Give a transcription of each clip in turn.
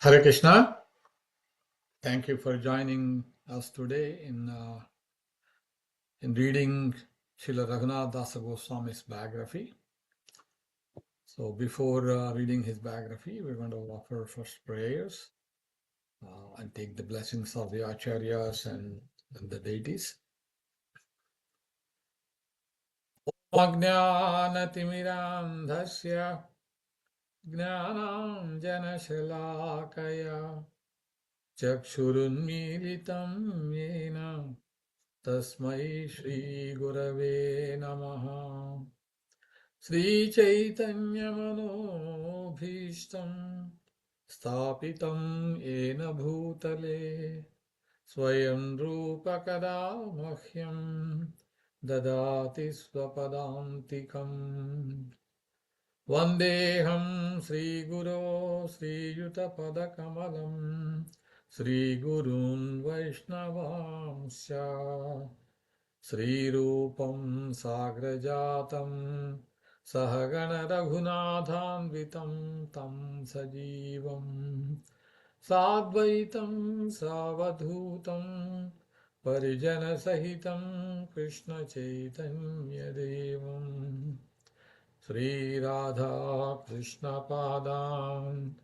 Hare Krishna. Thank you for joining us today in reading Srila Raghunatha Dasa Goswami's biography. So before reading his biography, we're going to offer first prayers and take the blessings of the Acharyas and the deities. Ajnanatimidandhasya Jnanam Janashalakaya Chakshurunmilitam Yena Tasmai Shri Gurave Namaha. Sri Chaitanya Manobhishtam Stapitam Yena Bhutale Swayam Rupa Kada Mahyam Dadati Swapadantikam Vandeham Sri Guru Sri Yuta Padakamalam Sri Gurun Vaishnavamsya Sri Rupam Sagrajatam Sahagana Raghunathanvitam Tam Sajivam Sadvaitam Savadhutam Parijana Sahitam Krishna Chaitanya Devam Sri Radha Krishna Padam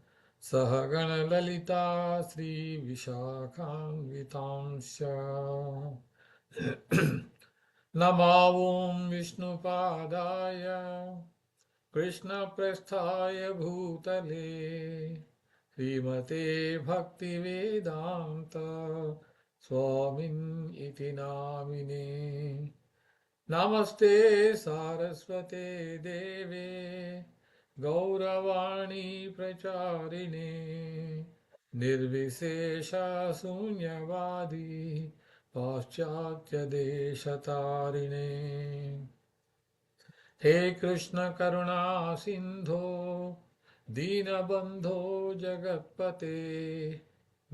Sahagana Lalita Sri Vishakhanvitamsya Namo Vishnupadaya Krishna Prasthaya Bhutale Srimate Bhaktivedanta Swami iti namine Namaste Saraswate Deve Gauravani Pracharine Nirvisesha Sunyavadi Paschatya Deshatarine He Krishna Karuna Sindho Dinabandho Jagatpate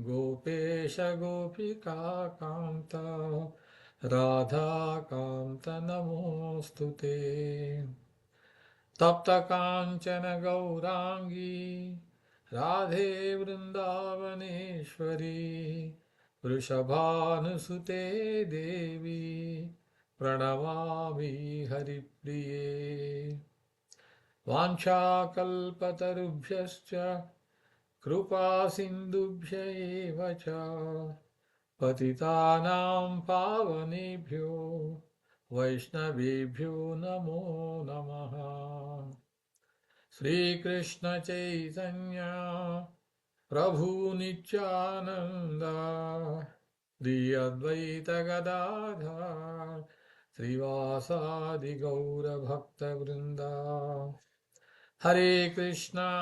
Gopesha Gopika Kanta Radha Kanta Namostute Tapta Kanchana Gaurangi Radhe Vrindavaneshwari Vrishabhanusute Devi Pranamami Haripriye Vancha Kalpatarubhyascha Krupa Sindubhya Evacha Patitanam Pavanebhyo Vaishnavebhyo Namo Namaha Sri Krishna Chaitanya Prabhu Nityananda Sri Advaita Gadadhar Srivasadi Gaura Bhakta Vrinda Hare Krishna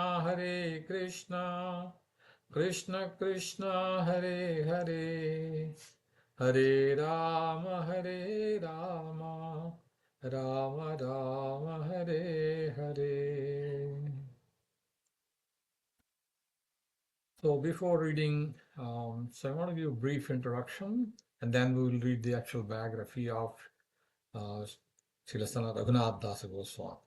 Krishna Krishna Hare Hare Hare Rama Rama Rama Hare Hare. So before reading, so I want to give a brief introduction, and then we will read the actual biography of Srila Raghunatha Dasa Goswami.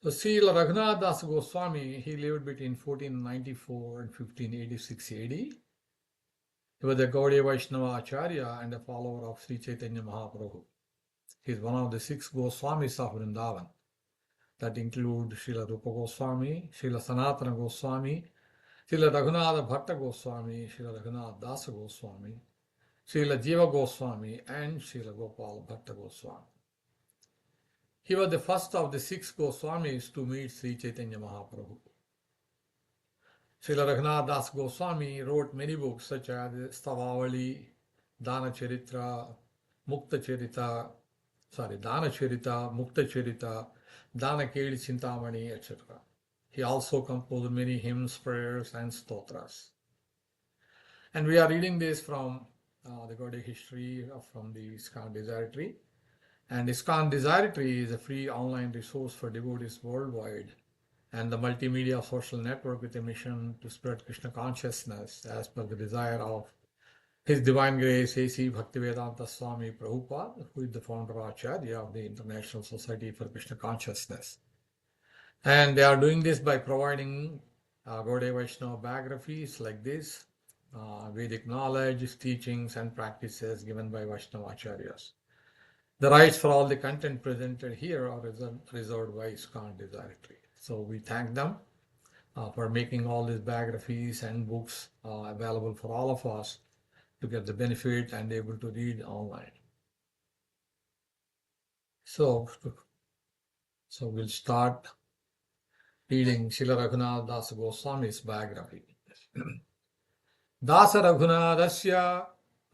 So Srila Raghunatha Dasa Goswami, he lived between 1494 and 1586 AD. He was a Gaudiya Vaishnava Acharya and a follower of Sri Chaitanya Mahaprabhu. He is one of the 6 Goswamis of Vrindavan that include Srila Rupa Goswami, Srila Sanatana Goswami, Srila Raghunatha Bhatta Goswami, Srila Raghunatha Dasa Goswami, Srila Jiva Goswami, and Srila Gopala Bhatta Goswami. He was the first of the 6 Goswamis to meet Sri Chaitanya Mahaprabhu. Srila Raghunatha Dasa Goswami wrote many books such as Stavavali, Danacharita, Muktacharita, Dana-Keli-Cintamani, etc. He also composed many hymns, prayers, and stotras. And we are reading this from the Gaudiya history from the ISKCON Desire Tree. And ISKCON Desire Tree is a free online resource for devotees worldwide and the multimedia social network with a mission to spread Krishna consciousness as per the desire of His Divine Grace A.C. Bhaktivedanta Swami Prabhupada, who is the Founder-Ācārya of the International Society for Krishna Consciousness. And they are doing this by providing Gaudiya Vaishnava Biographies like this, Vedic knowledge, teachings, and practices given by Vaishnava Acharyas. The rights for all the content presented here are reserved by ISKCON Desire Tree. So we thank them for making all these biographies and books available for all of us to get the benefit and able to read online. So we'll start reading Srila Raghunatha Dasa Goswami's biography. Dasa Raghunathasya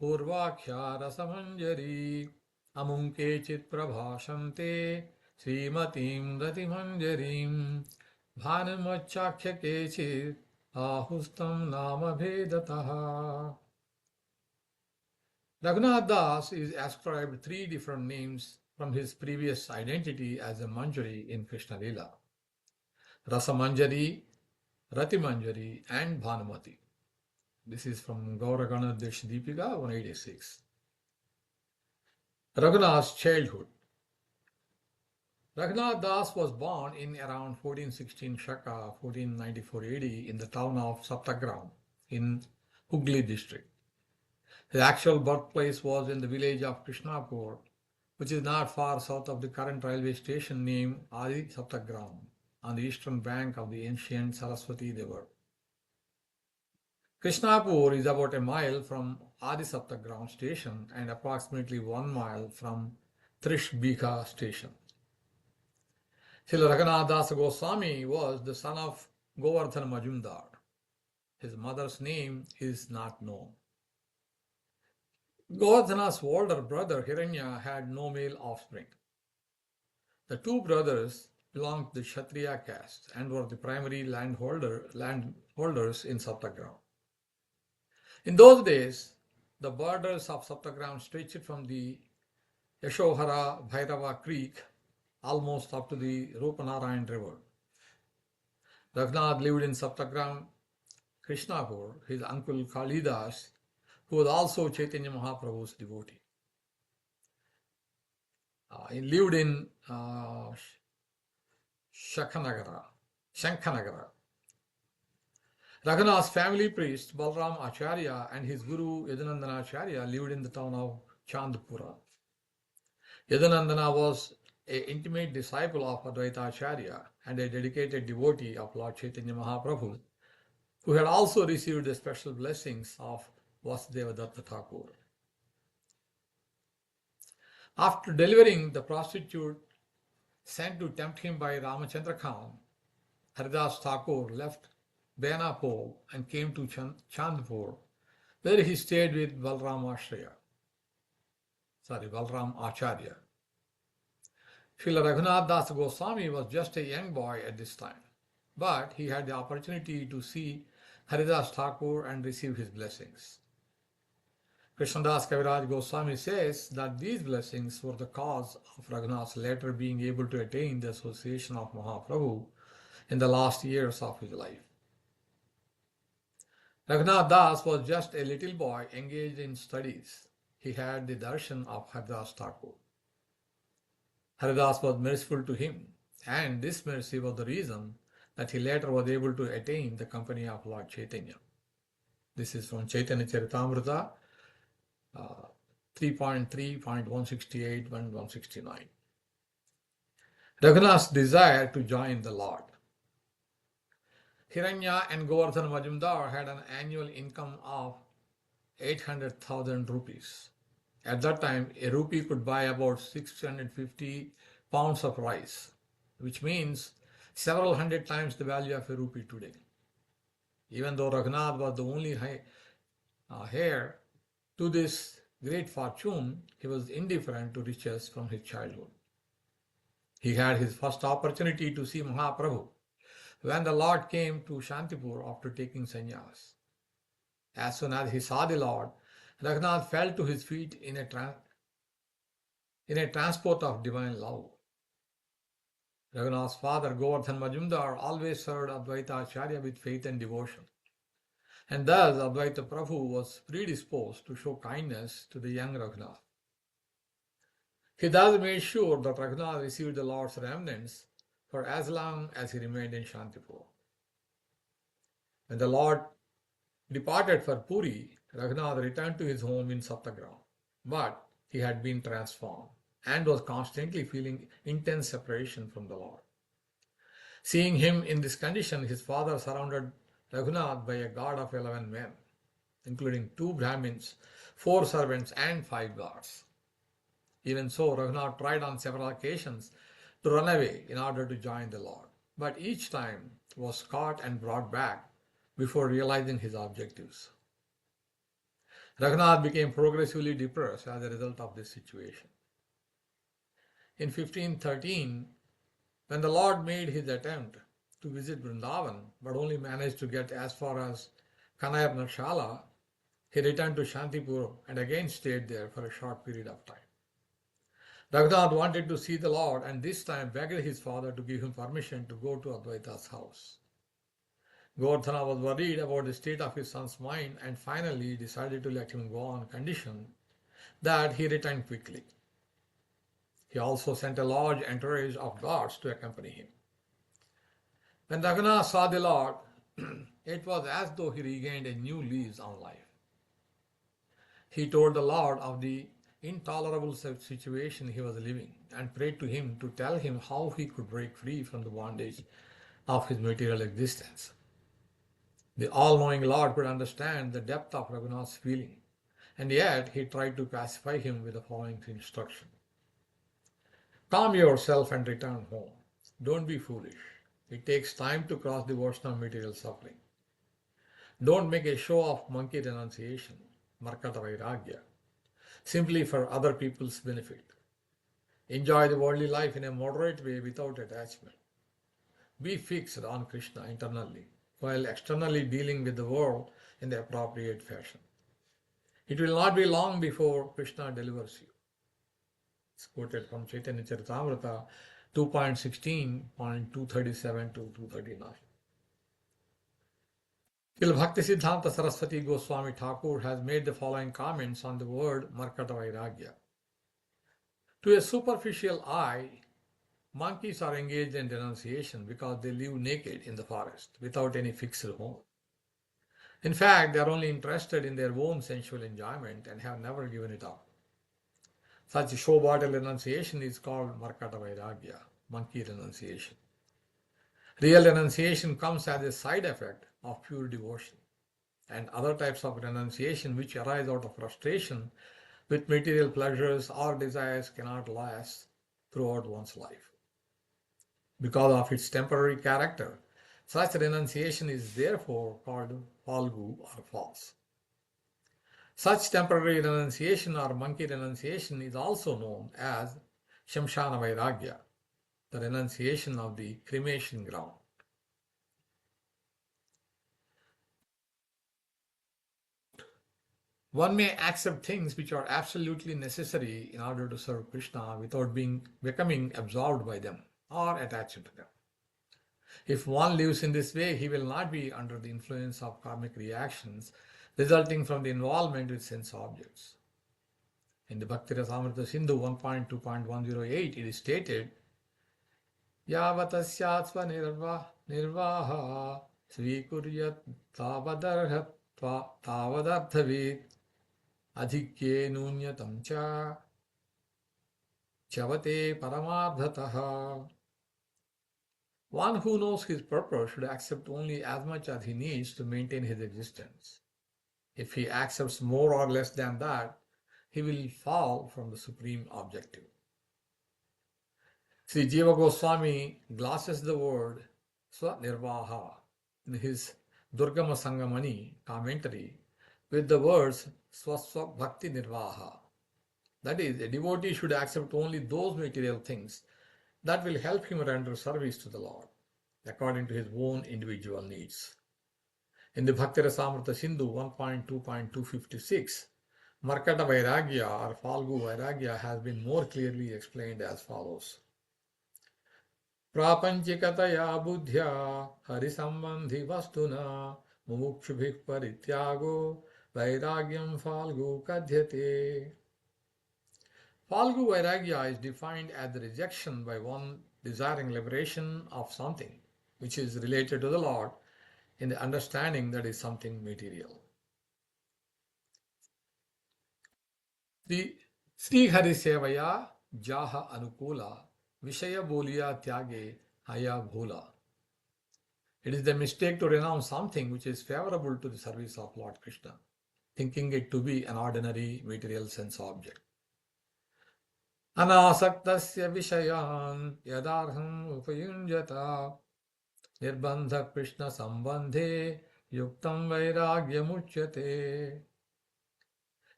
Purvakhya Rasamanjari Amum Kechit Prabhashante Srimatim Ratimanjarim Bhanamachakya Kechit Ahustam Nama Vedataha. Raghunath Das is ascribed three different names from his previous identity as a Manjari in Krishna Lila: Rasamanjari, Ratimanjari, and Bhanumati. This is from Gauragana Desh Deepika 186. Raghunath's childhood. Raghunath Das was born in around 1416 Shaka, 1494 AD in the town of Saptagram in Hooghly district. His actual birthplace was in the village of Krishnapur, which is not far south of the current railway station named Adi Saptagram, on the eastern bank of the ancient Saraswati River. Krishnapur is about a mile from Adi Saptagram station and approximately 1 mile from Trishbika station. Srila Raghunatha Dasa Goswami was the son of Govardhan Majumdar. His mother's name is not known. Govardhana's older brother Hiranya had no male offspring. The two brothers belonged to the Kshatriya caste and were the primary landholders in Saptagram. In those days, the borders of Saptagram stretched from the Yashohara Bhairava Creek almost up to the Rupanarayan River. Raghunath lived in Saptagram, Krishnapur, his uncle Kalidas, who was also Chaitanya Mahaprabhu's devotee. He lived in Shankhanagara. Raghunath's family priest Balram Acharya and his guru Yadunandana Acharya lived in the town of Chandpura. Yadunandana was an intimate disciple of Advaita Acharya and a dedicated devotee of Lord Chaitanya Mahaprabhu, who had also received the special blessings of Vasudeva Datta Thakur. After delivering the prostitute sent to tempt him by Ramachandra Khan, Haridas Thakur left Benapur and came to Chandpur, where he stayed with Balram Acharya. Srila Raghunatha Dasa Goswami was just a young boy at this time, but he had the opportunity to see Haridas Thakur and receive his blessings. Krishnadas Kaviraj Goswami says that these blessings were the cause of Raghunath's later being able to attain the association of Mahaprabhu in the last years of his life. Raghunath Das was just a little boy engaged in studies. He had the darshan of Haridas Thakur. Haridas was merciful to him, and this mercy was the reason that he later was able to attain the company of Lord Chaitanya. This is from Chaitanya Charitamrita 3.3.168 and 169. Raghunath's desire to join the Lord. Hiranya and Govardhan Majumdar had an annual income of 800,000 rupees. At that time, a rupee could buy about 650 pounds of rice, which means several hundred times the value of a rupee today. Even though Raghunath was the only heir to this great fortune, he was indifferent to riches from his childhood. He had his first opportunity to see Mahaprabhu when the Lord came to Shantipur after taking sannyas. As soon as he saw the Lord, Raghunath fell to his feet in a transport of divine love. Raghunath's father Govardhan Majumdar always served Advaita Acharya with faith and devotion, and thus Advaita Prabhu was predisposed to show kindness to the young Raghunath. He thus made sure that Raghunath received the Lord's remnants for as long as he remained in Shantipur. When the Lord departed for Puri, Raghunath returned to his home in Sattagram. But he had been transformed and was constantly feeling intense separation from the Lord. Seeing him in this condition, his father surrounded Raghunath by a guard of 11 men, including 2 Brahmins, 4 servants, and 5 guards. Even so, Raghunath tried on several occasions to run away in order to join the Lord, but each time was caught and brought back before realizing his objectives. Raghunath became progressively depressed as a result of this situation. In 1513, when the Lord made his attempt to visit Vrindavan but only managed to get as far as Kanayapnakshala, he returned to Shantipur and again stayed there for a short period of time. Raghunath wanted to see the Lord and this time begged his father to give him permission to go to Advaita's house. Govardhana was worried about the state of his son's mind and finally decided to let him go on condition that he returned quickly. He also sent a large entourage of guards to accompany him. When Raghunath saw the Lord, it was as though he regained a new lease on life. He told the Lord of the intolerable situation he was living and prayed to him to tell him how he could break free from the bondage of his material existence. The all-knowing Lord could understand the depth of Raghunath's feeling, and yet he tried to pacify him with the following instruction. Calm yourself and return home. Don't be foolish. It takes time to cross the ocean of material suffering. Don't make a show of monkey renunciation, Markata Vairagya, simply for other people's benefit. Enjoy the worldly life in a moderate way without attachment. Be fixed on Krishna internally, while externally dealing with the world in the appropriate fashion. It will not be long before Krishna delivers you. It's quoted from Chaitanya Charitamrita 2.16.237 to 239. Srila Bhaktisiddhanta Saraswati Goswami Thakur has made the following comments on the word Markata Vairagya. To a superficial eye, monkeys are engaged in renunciation because they live naked in the forest without any fixed home. In fact, they are only interested in their own sensual enjoyment and have never given it up. Such show-bottle renunciation is called Markata Vairagya, monkey renunciation. Real renunciation comes as a side effect of pure devotion, and other types of renunciation which arise out of frustration with material pleasures or desires cannot last throughout one's life. Because of its temporary character, such renunciation is therefore called falgu or false. Such temporary renunciation or monkey renunciation is also known as Shamshana Vairagya, the renunciation of the cremation ground. One may accept things which are absolutely necessary in order to serve Krishna without becoming absorbed by them or attached to them. If one lives in this way, he will not be under the influence of karmic reactions resulting from the involvement with sense objects. In the Bhakti Rasamrita Sindhu 1.2.108, it is stated, Yavatasyatva nirvaha svikuryat tavadarthavit adhikye nunyatam cha chavate paramardhataha. One who knows his purpose should accept only as much as he needs to maintain his existence. If he accepts more or less than that, he will fall from the supreme objective. Sri Jiva Goswami glosses the word Swanirvaha in his Durgama Sangamani commentary with the words Swaswa Bhakti Nirvaha. That is, a devotee should accept only those material things that will help him render service to the Lord, according to his own individual needs. In the Bhakti Rasamrita Sindhu 1.2.256, Markata Vairagya or Falgu Vairagya has been more clearly explained as follows. Prapanchikataya buddhya harisambandhi vastuna mumukshubhik parityago vairagyam falgu kadhyate. Falgu Vairagya is defined as the rejection by one desiring liberation of something which is related to the Lord in the understanding that is something material. The Sri Hari Sevaya Jaha Anukula Vishaya Boliya Tyage Haya Bhola. It is the mistake to renounce something which is favorable to the service of Lord Krishna, thinking it to be an ordinary material sense object. Anasaktasya Vishayan Yadarham Upayunjata Nirbandha Krishna Sambandhe Yuktam Vairagya Muchyate.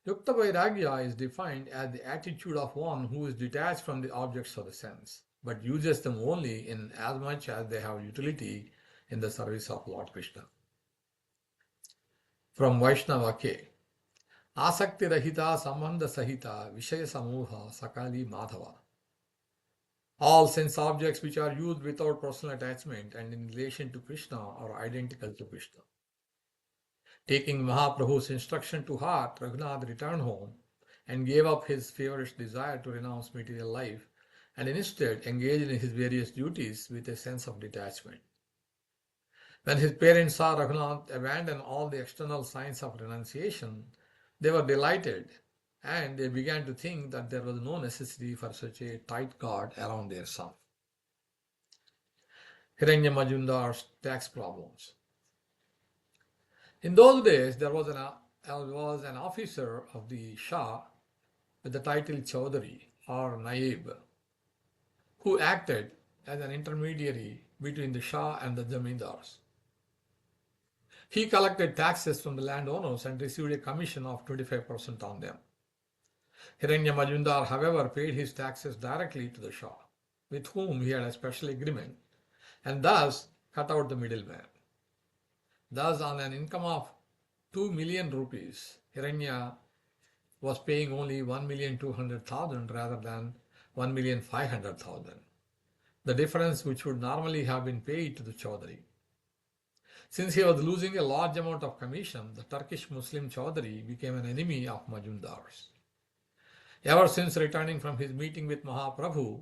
Yukta Vairagya is defined as the attitude of one who is detached from the objects of the sense, but uses them only in as much as they have utility in the service of Lord Krishna. From Vaishnava K. Asakti Rahita Sambandha Sahita Vishaya Samuha Sakali Madhava. All sense objects which are used without personal attachment and in relation to Krishna are identical to Krishna. Taking Mahaprabhu's instruction to heart, Raghunath returned home and gave up his feverish desire to renounce material life and instead engaged in his various duties with a sense of detachment. When his parents saw Raghunath abandon all the external signs of renunciation, they were delighted and they began to think that there was no necessity for such a tight guard around their son. Hiranya Majumdar's tax problems. In those days, there was an officer of the Shah with the title Chaudhary or Naib, who acted as an intermediary between the Shah and the Zamindars. He collected taxes from the landowners and received a commission of 25% on them. Hiranya Majumdar, however, paid his taxes directly to the Shah, with whom he had a special agreement, and thus cut out the middleman. Thus, on an income of 2 million rupees, Hiranya was paying only 1,200,000 rather than 1,500,000, the difference which would normally have been paid to the Chaudhary. Since he was losing a large amount of commission, the Turkish Muslim Chaudhary became an enemy of Majumdar's. Ever since returning from his meeting with Mahaprabhu,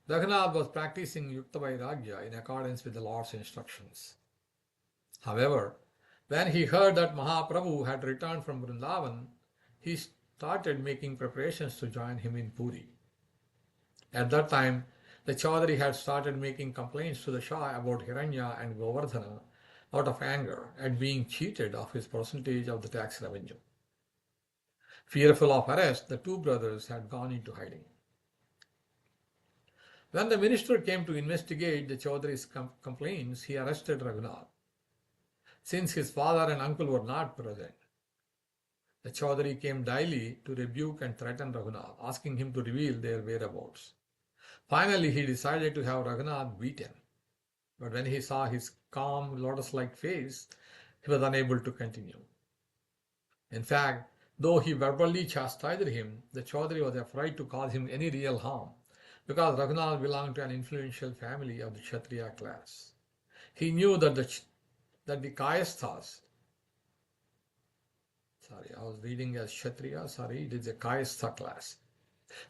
Raghunath was practicing Yukta Vairagya in accordance with the Lord's instructions. However, when he heard that Mahaprabhu had returned from Vrindavan, he started making preparations to join him in Puri. At that time, the Chaudhary had started making complaints to the Shah about Hiranya and Govardhana out of anger at being cheated of his percentage of the tax revenue. Fearful of arrest, the two brothers had gone into hiding. When the minister came to investigate the Chaudhary's complaints, he arrested Raghunath. Since his father and uncle were not present, the Chaudhary came daily to rebuke and threaten Raghunath, asking him to reveal their whereabouts. Finally, he decided to have Raghunath beaten. But when he saw his calm, lotus-like face, he was unable to continue. In fact, though he verbally chastised him, the Chaudhary was afraid to cause him any real harm, because Raghunath belonged to an influential family of the Kshatriya class. He knew that the Kayasthas, I was reading as Kshatriya, it is a Kayastha class.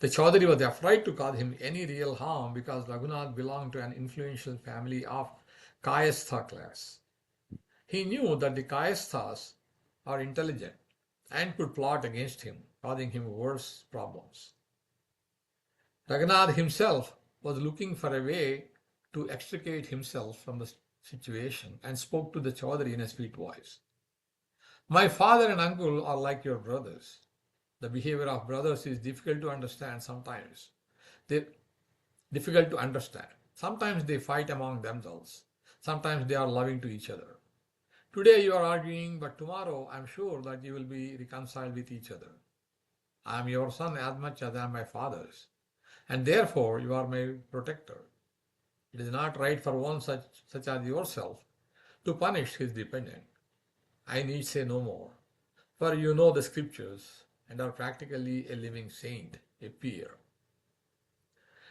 The Chaudhary was afraid to cause him any real harm because Raghunath belonged to an influential family of Kayastha class. He knew that the Kayasthas are intelligent and could plot against him, causing him worse problems. Raghunath himself was looking for a way to extricate himself from the situation and spoke to the Chaudhary in a sweet voice. My father and uncle are like your brothers. The behavior of brothers is difficult to understand sometimes. Sometimes they fight among themselves. Sometimes they are loving to each other. Today you are arguing, but tomorrow I am sure that you will be reconciled with each other. I am your son as much as I am my father's, and therefore you are my protector. It is not right for one such as yourself to punish his dependent. I need say no more, for you know the scriptures and are practically a living saint, a peer.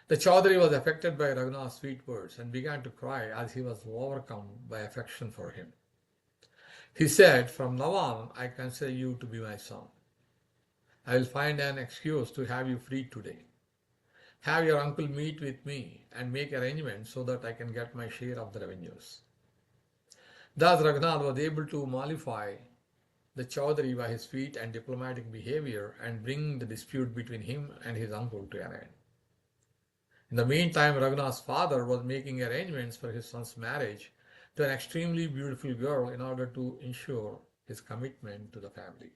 The Chaudhary was affected by Raghunath's sweet words and began to cry as he was overcome by affection for him. He said, from now on, I consider you to be my son. I will find an excuse to have you freed today. Have your uncle meet with me and make arrangements so that I can get my share of the revenues. Thus Raghunath was able to mollify the Chaudhary by his sweet and diplomatic behavior and bring the dispute between him and his uncle to an end. In the meantime, Raghunath's father was making arrangements for his son's marriage to an extremely beautiful girl in order to ensure his commitment to the family.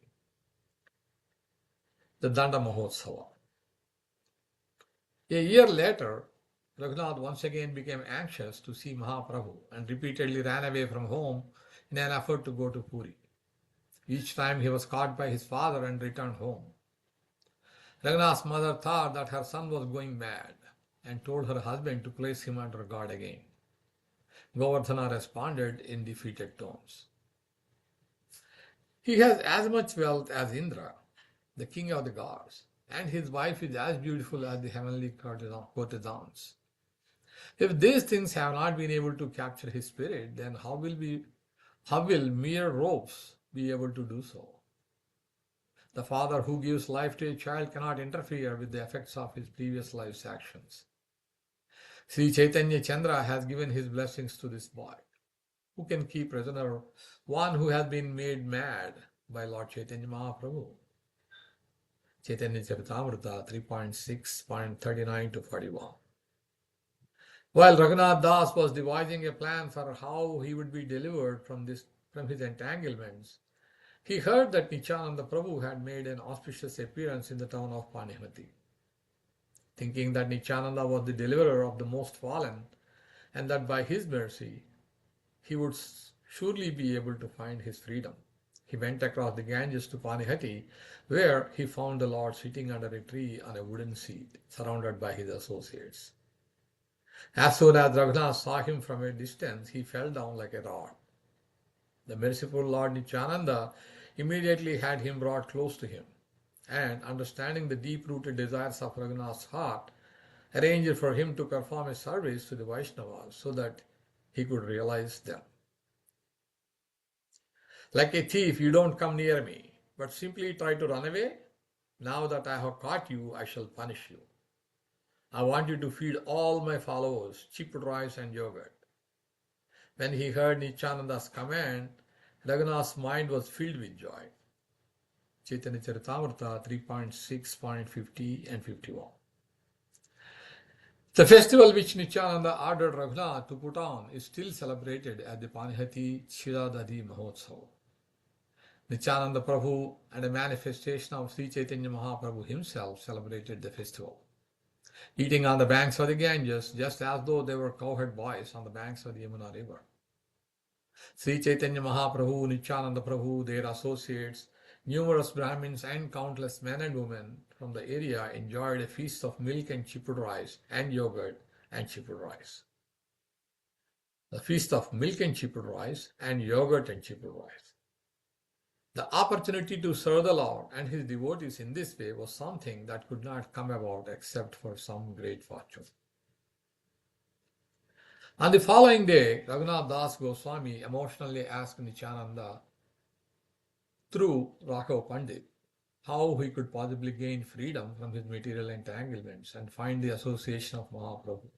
The Danda Mahotsava. A year later, Raghunath once again became anxious to see Mahaprabhu and repeatedly ran away from home in an effort to go to Puri. Each time he was caught by his father and returned home. Raghunath's mother thought that her son was going mad and told her husband to place him under guard again. Govardhana responded in defeated tones. He has as much wealth as Indra, the king of the gods, and his wife is as beautiful as the heavenly courtesans. If these things have not been able to capture his spirit, then how will mere ropes be able to do so? The father who gives life to a child cannot interfere with the effects of his previous life's actions. Sri Chaitanya Chandra has given his blessings to this boy. Who can keep prisoner one who has been made mad by Lord Chaitanya Mahaprabhu? Chaitanya Charitamrita 3.6.39 to 41. While Raghunath Das was devising a plan for how he would be delivered from his entanglements, he heard that Nityananda Prabhu had made an auspicious appearance in the town of Panimati. Thinking that Nityananda was the deliverer of the most fallen and that by his mercy he would surely be able to find his freedom, he went across the Ganges to Panihati, where he found the Lord sitting under a tree on a wooden seat, surrounded by his associates. As soon as Raghunath saw him from a distance, he fell down like a rod. The merciful Lord Nityananda immediately had him brought close to him, and understanding the deep-rooted desires of Raghunath's heart, arranged for him to perform a service to the Vaishnavas so that he could realize them. Like a thief, you don't come near me, but simply try to run away. Now that I have caught you, I shall punish you. I want you to feed all my followers chipped rice and yogurt. When he heard Nityananda's command, Raghunath's mind was filled with joy. Chaitanya Charitamrita 3.6.50 and 51. The festival which Nityananda ordered Raghunath to put on is still celebrated at the Panihati Kshiradadi Mahotsava. Nityananda Prabhu and a manifestation of Sri Chaitanya Mahaprabhu himself celebrated the festival, eating on the banks of the Ganges just as though they were cowherd boys on the banks of the Yamuna river. Sri Chaitanya Mahaprabhu, Nityananda Prabhu, their associates, numerous Brahmins and countless men and women from the area enjoyed a feast of milk and chipud rice and yogurt and chipud rice. The feast of milk and chipud rice and yogurt and chipud rice. The opportunity to serve the Lord and his devotees in this way was something that could not come about except for some great fortune. On the following day, Raghunatha Dasa Goswami emotionally asked Nityananda through Raghava Pandit how he could possibly gain freedom from his material entanglements and find the association of Mahaprabhu.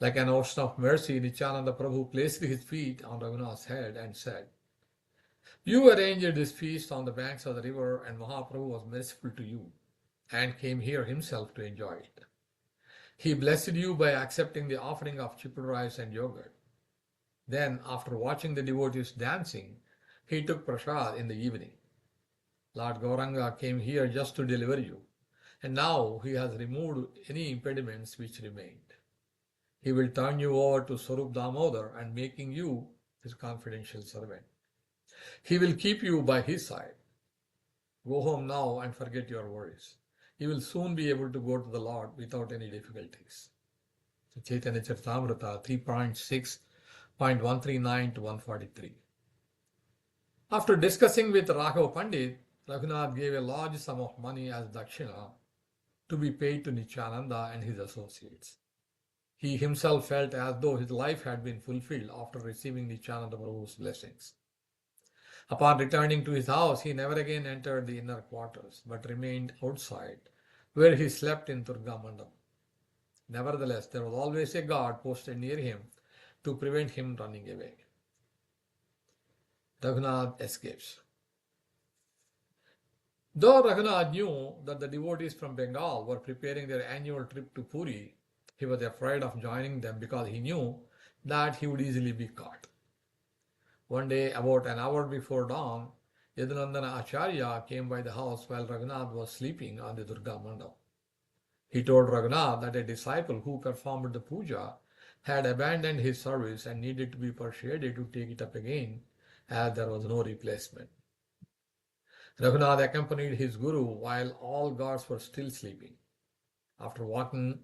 Like an ocean of mercy, Nityananda Prabhu placed his feet on Raghunath's head and said, "You arranged this feast on the banks of the river, and Mahaprabhu was merciful to you and came here himself to enjoy it. He blessed you by accepting the offering of chipud rice and yogurt. Then, after watching the devotees dancing, he took prasad in the evening. Lord Gauranga came here just to deliver you, and now he has removed any impediments which remained. He will turn you over to Swarup Damodar and making you his confidential servant. He will keep you by his side. Go home now and forget your worries. You will soon be able to go to the Lord without any difficulties." Chaitanya Charitamrita 3.6.139 to 143. After discussing with Raghava Pandit, Raghunath gave a large sum of money as dakshina to be paid to Nityananda and his associates. He himself felt as though his life had been fulfilled after receiving Nityananda Prabhu's blessings. Upon returning to his house, he never again entered the inner quarters, but remained outside, where he slept in Durga Mandap. Nevertheless, there was always a guard posted near him to prevent him running away. Raghunath escapes. Though Raghunath knew that the devotees from Bengal were preparing their annual trip to Puri, he was afraid of joining them because he knew that he would easily be caught. One day, about an hour before dawn, Yadunandana Acharya came by the house while Raghunath was sleeping on the Durga Mandap. He told Raghunath that a disciple who performed the puja had abandoned his service and needed to be persuaded to take it up again, as there was no replacement. Raghunath accompanied his guru while all gods were still sleeping. After walking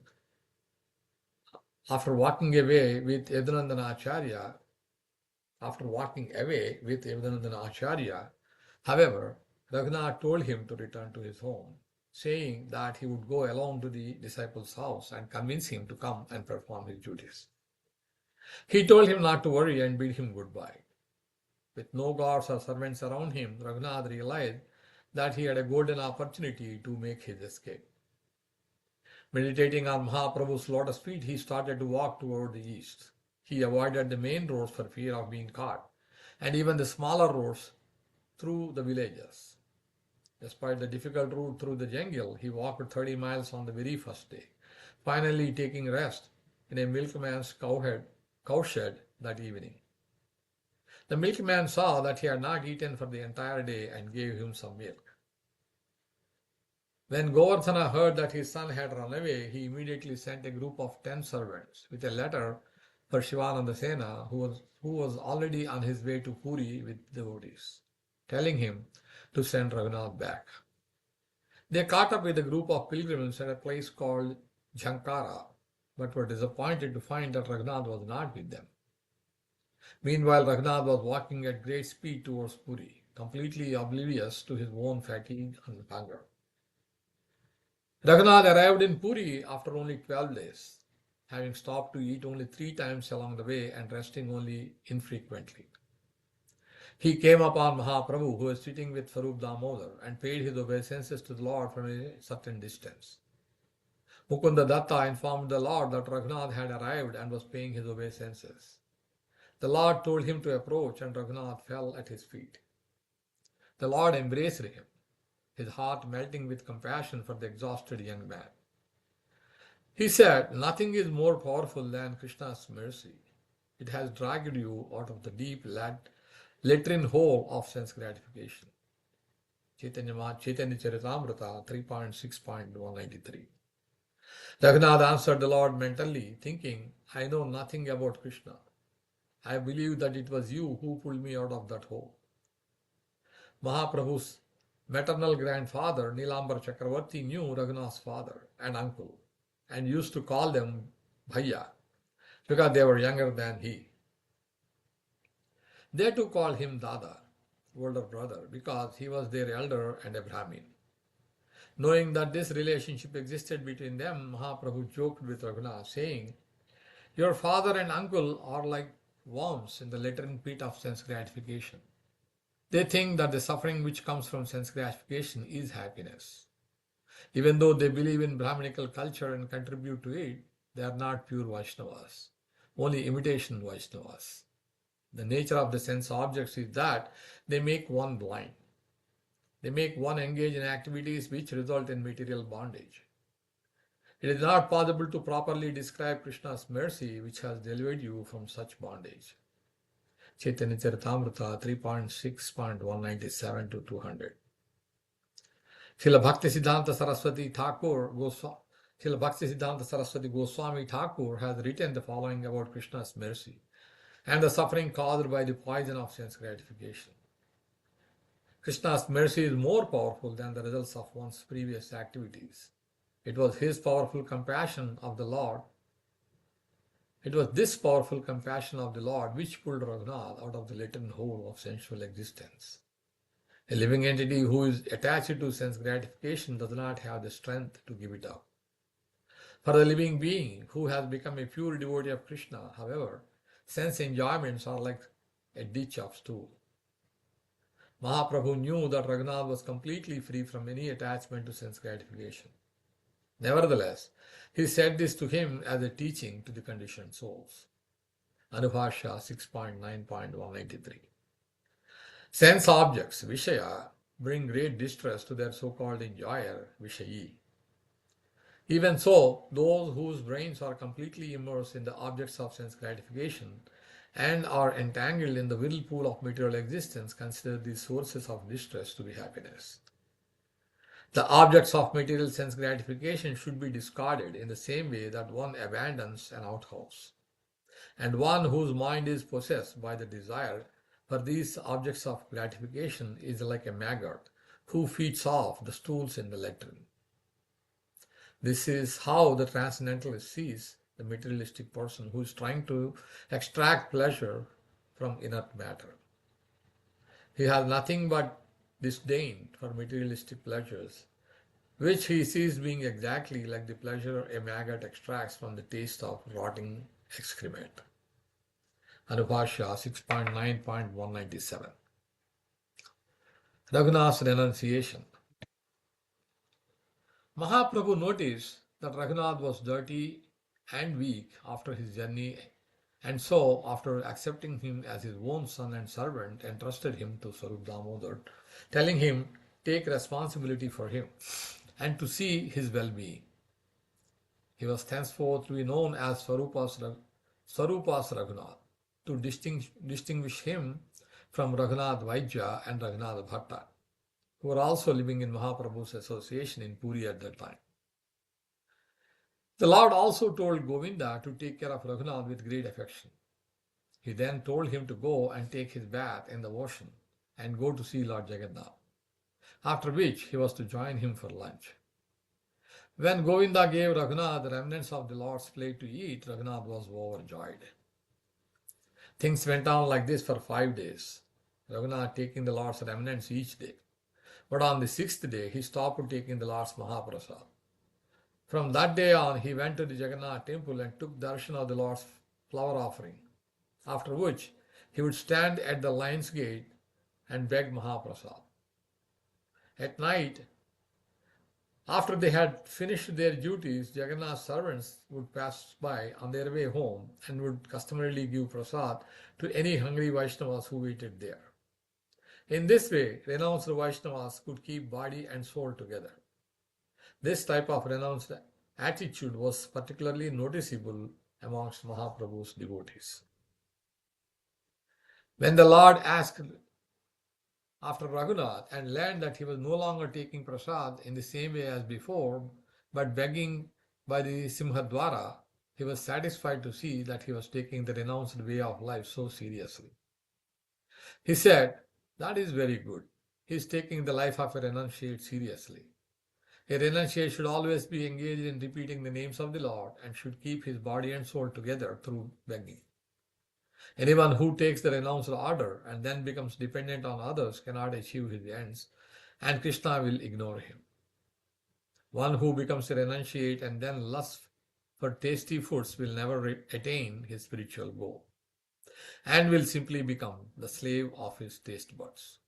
away with Yadunandana Acharya, however, Raghunath told him to return to his home, saying that he would go alone to the disciple's house and convince him to come and perform his duties. He told him not to worry and bid him goodbye. With no guards or servants around him, Raghunath realized that he had a golden opportunity to make his escape. Meditating on Mahaprabhu's lotus feet, he started to walk toward the east. He avoided the main roads for fear of being caught, and even the smaller roads through the villages. Despite the difficult route through the jungle, he walked 30 miles on the very first day, finally taking rest in a milkman's cowshed that evening. The milkman saw that he had not eaten for the entire day and gave him some milk. When Govardhana heard that his son had run away, he immediately sent a group of 10 servants with a letter for Shivananda Sena, who was already on his way to Puri with devotees, telling him to send Raghunath back. They caught up with a group of pilgrims at a place called Jhankara, but were disappointed to find that Raghunath was not with them. Meanwhile, Raghunath was walking at great speed towards Puri, completely oblivious to his own fatigue and hunger. Raghunath arrived in Puri after only 12 days, having stopped to eat only 3 times along the way and resting only infrequently. He came upon Mahaprabhu, who was sitting with Sarup Damodar, and paid his obeisances to the Lord from a certain distance. Mukunda Datta informed the Lord that Raghunath had arrived and was paying his obeisances. The Lord told him to approach, and Raghunath fell at his feet. The Lord embraced him, his heart melting with compassion for the exhausted young man. He said, "Nothing is more powerful than Krishna's mercy. It has dragged you out of the deep latrine hole of sense gratification." Chaitanya Charitamrita 3.6.193. Raghunath answered the Lord mentally, thinking, "I know nothing about Krishna. I believe that it was you who pulled me out of that hole." Mahaprabhu's maternal grandfather, Nilambar Chakravarti, knew Raghunath's father and uncle and used to call them Bhaiya because they were younger than he. They too called him Dada, older brother, because he was their elder and a Brahmin. Knowing that this relationship existed between them, Mahaprabhu joked with Raghunath, saying, "Your father and uncle are like worms in the latrine pit of sense gratification. They think that the suffering which comes from sense gratification is happiness. Even though they believe in Brahminical culture and contribute to it, they are not pure Vaishnavas, only imitation Vaishnavas. The nature of the sense objects is that they make one blind. They make one engage in activities which result in material bondage. It is not possible to properly describe Krishna's mercy which has delivered you from such bondage." Chaitanya Charitamrita 3.6.197 to 200. Srila Bhaktisiddhanta Saraswati Goswami Thakur has written the following about Krishna's mercy and the suffering caused by the poison of sense gratification. Krishna's mercy is more powerful than the results of one's previous activities. It was his powerful compassion of the Lord. It was this powerful compassion of the Lord which pulled Raghunath out of the latent hole of sensual existence. A living entity who is attached to sense gratification does not have the strength to give it up. For the living being who has become a pure devotee of Krishna, however, sense enjoyments are like a ditch of stool. Mahaprabhu knew that Raghunath was completely free from any attachment to sense gratification. Nevertheless, he said this to him as a teaching to the conditioned souls. Anubhashya 6.9.193. Sense objects, Vishaya, bring great distress to their so-called enjoyer, Vishayi. Even so, those whose brains are completely immersed in the objects of sense gratification and are entangled in the whirlpool of material existence consider these sources of distress to be happiness. The objects of material sense gratification should be discarded in the same way that one abandons an outhouse. And one whose mind is possessed by the desire for these objects of gratification is like a maggot who feeds off the stools in the latrine. This is how the transcendentalist sees the materialistic person who is trying to extract pleasure from inert matter. He has nothing but disdain for materialistic pleasures, which he sees being exactly like the pleasure a maggot extracts from the taste of rotting excrement. Anubhashya 6.9.197. Raghunath's renunciation. Mahaprabhu noticed that Raghunath was dirty and weak after his journey, and so, after accepting him as his own son and servant, entrusted him to Swarup Damodar, telling him take responsibility for him and to see his well-being. He was thenceforth to be known as Swarupa's Raghunath, to distinguish him from Raghunath Vaidya and Raghunath Bhatta, who were also living in Mahaprabhu's association in Puri at that time. The Lord also told Govinda to take care of Raghunath with great affection. He then told him to go and take his bath in the ocean and go to see Lord Jagannath, after which he was to join him for lunch. When Govinda gave Raghunath the remnants of the Lord's plate to eat, Raghunath was overjoyed. Things went on like this for 5 days, Raghunath taking the Lord's remnants each day. But on the 6th day, he stopped taking the Lord's Mahaprasad. From that day on, he went to the Jagannath temple and took darshan of the Lord's flower offering, after which he would stand at the lion's gate and beg Mahaprasad. At night, after they had finished their duties, Jagannath's servants would pass by on their way home and would customarily give prasad to any hungry Vaishnavas who waited there. In this way, renounced Vaishnavas could keep body and soul together. This type of renounced attitude was particularly noticeable amongst Mahaprabhu's devotees. When the Lord asked after Raghunath and learned that he was no longer taking prasad in the same way as before, but begging by the Simhadwara, he was satisfied to see that he was taking the renounced way of life so seriously. He said, "That is very good. He is taking the life of a renunciate seriously. A renunciate should always be engaged in repeating the names of the Lord and should keep his body and soul together through begging. Anyone who takes the renounced order and then becomes dependent on others cannot achieve his ends, and Krishna will ignore him. One who becomes a renunciate and then lusts for tasty foods will never attain his spiritual goal, and will simply become the slave of his taste buds.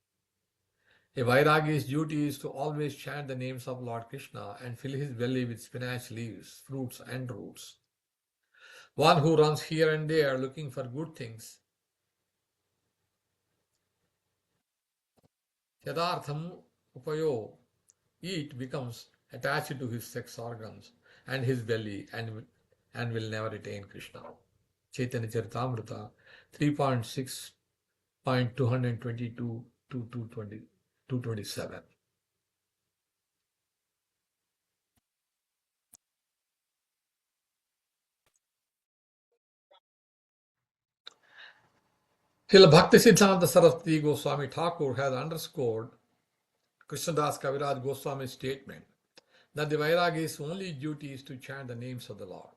A Vairagi's duty is to always chant the names of Lord Krishna and fill his belly with spinach leaves, fruits and roots. One who runs here and there looking for good things, yadartham upayo, eat becomes attached to his sex organs and his belly and will never attain Krishna. Chaitanya Charitamrita 3.6.222 to 227. Srila Bhaktisiddhanta Saraswati Goswami Thakur has underscored Krishnadas Kaviraj Goswami's statement that the Vairagi's only duty is to chant the names of the Lord.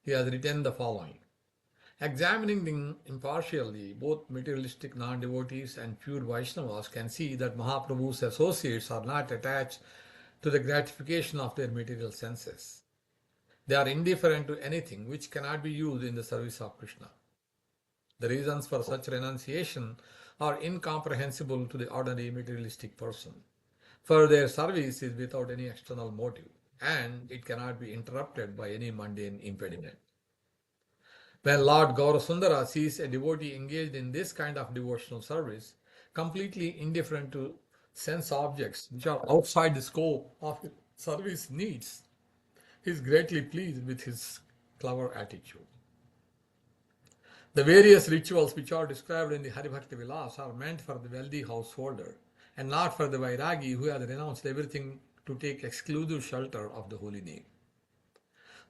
He has written the following. Examining them impartially, both materialistic non-devotees and pure Vaishnavas can see that Mahaprabhu's associates are not attached to the gratification of their material senses. They are indifferent to anything which cannot be used in the service of Krishna. The reasons for such renunciation are incomprehensible to the ordinary materialistic person, for their service is without any external motive, and it cannot be interrupted by any mundane impediment. When Lord Gaurasundara sees a devotee engaged in this kind of devotional service, completely indifferent to sense objects which are outside the scope of his service needs. He is greatly pleased with his clever attitude. The various rituals which are described in the Haribhakti Vilas are meant for the wealthy householder and not for the Vairagi who has renounced everything to take exclusive shelter of the holy name.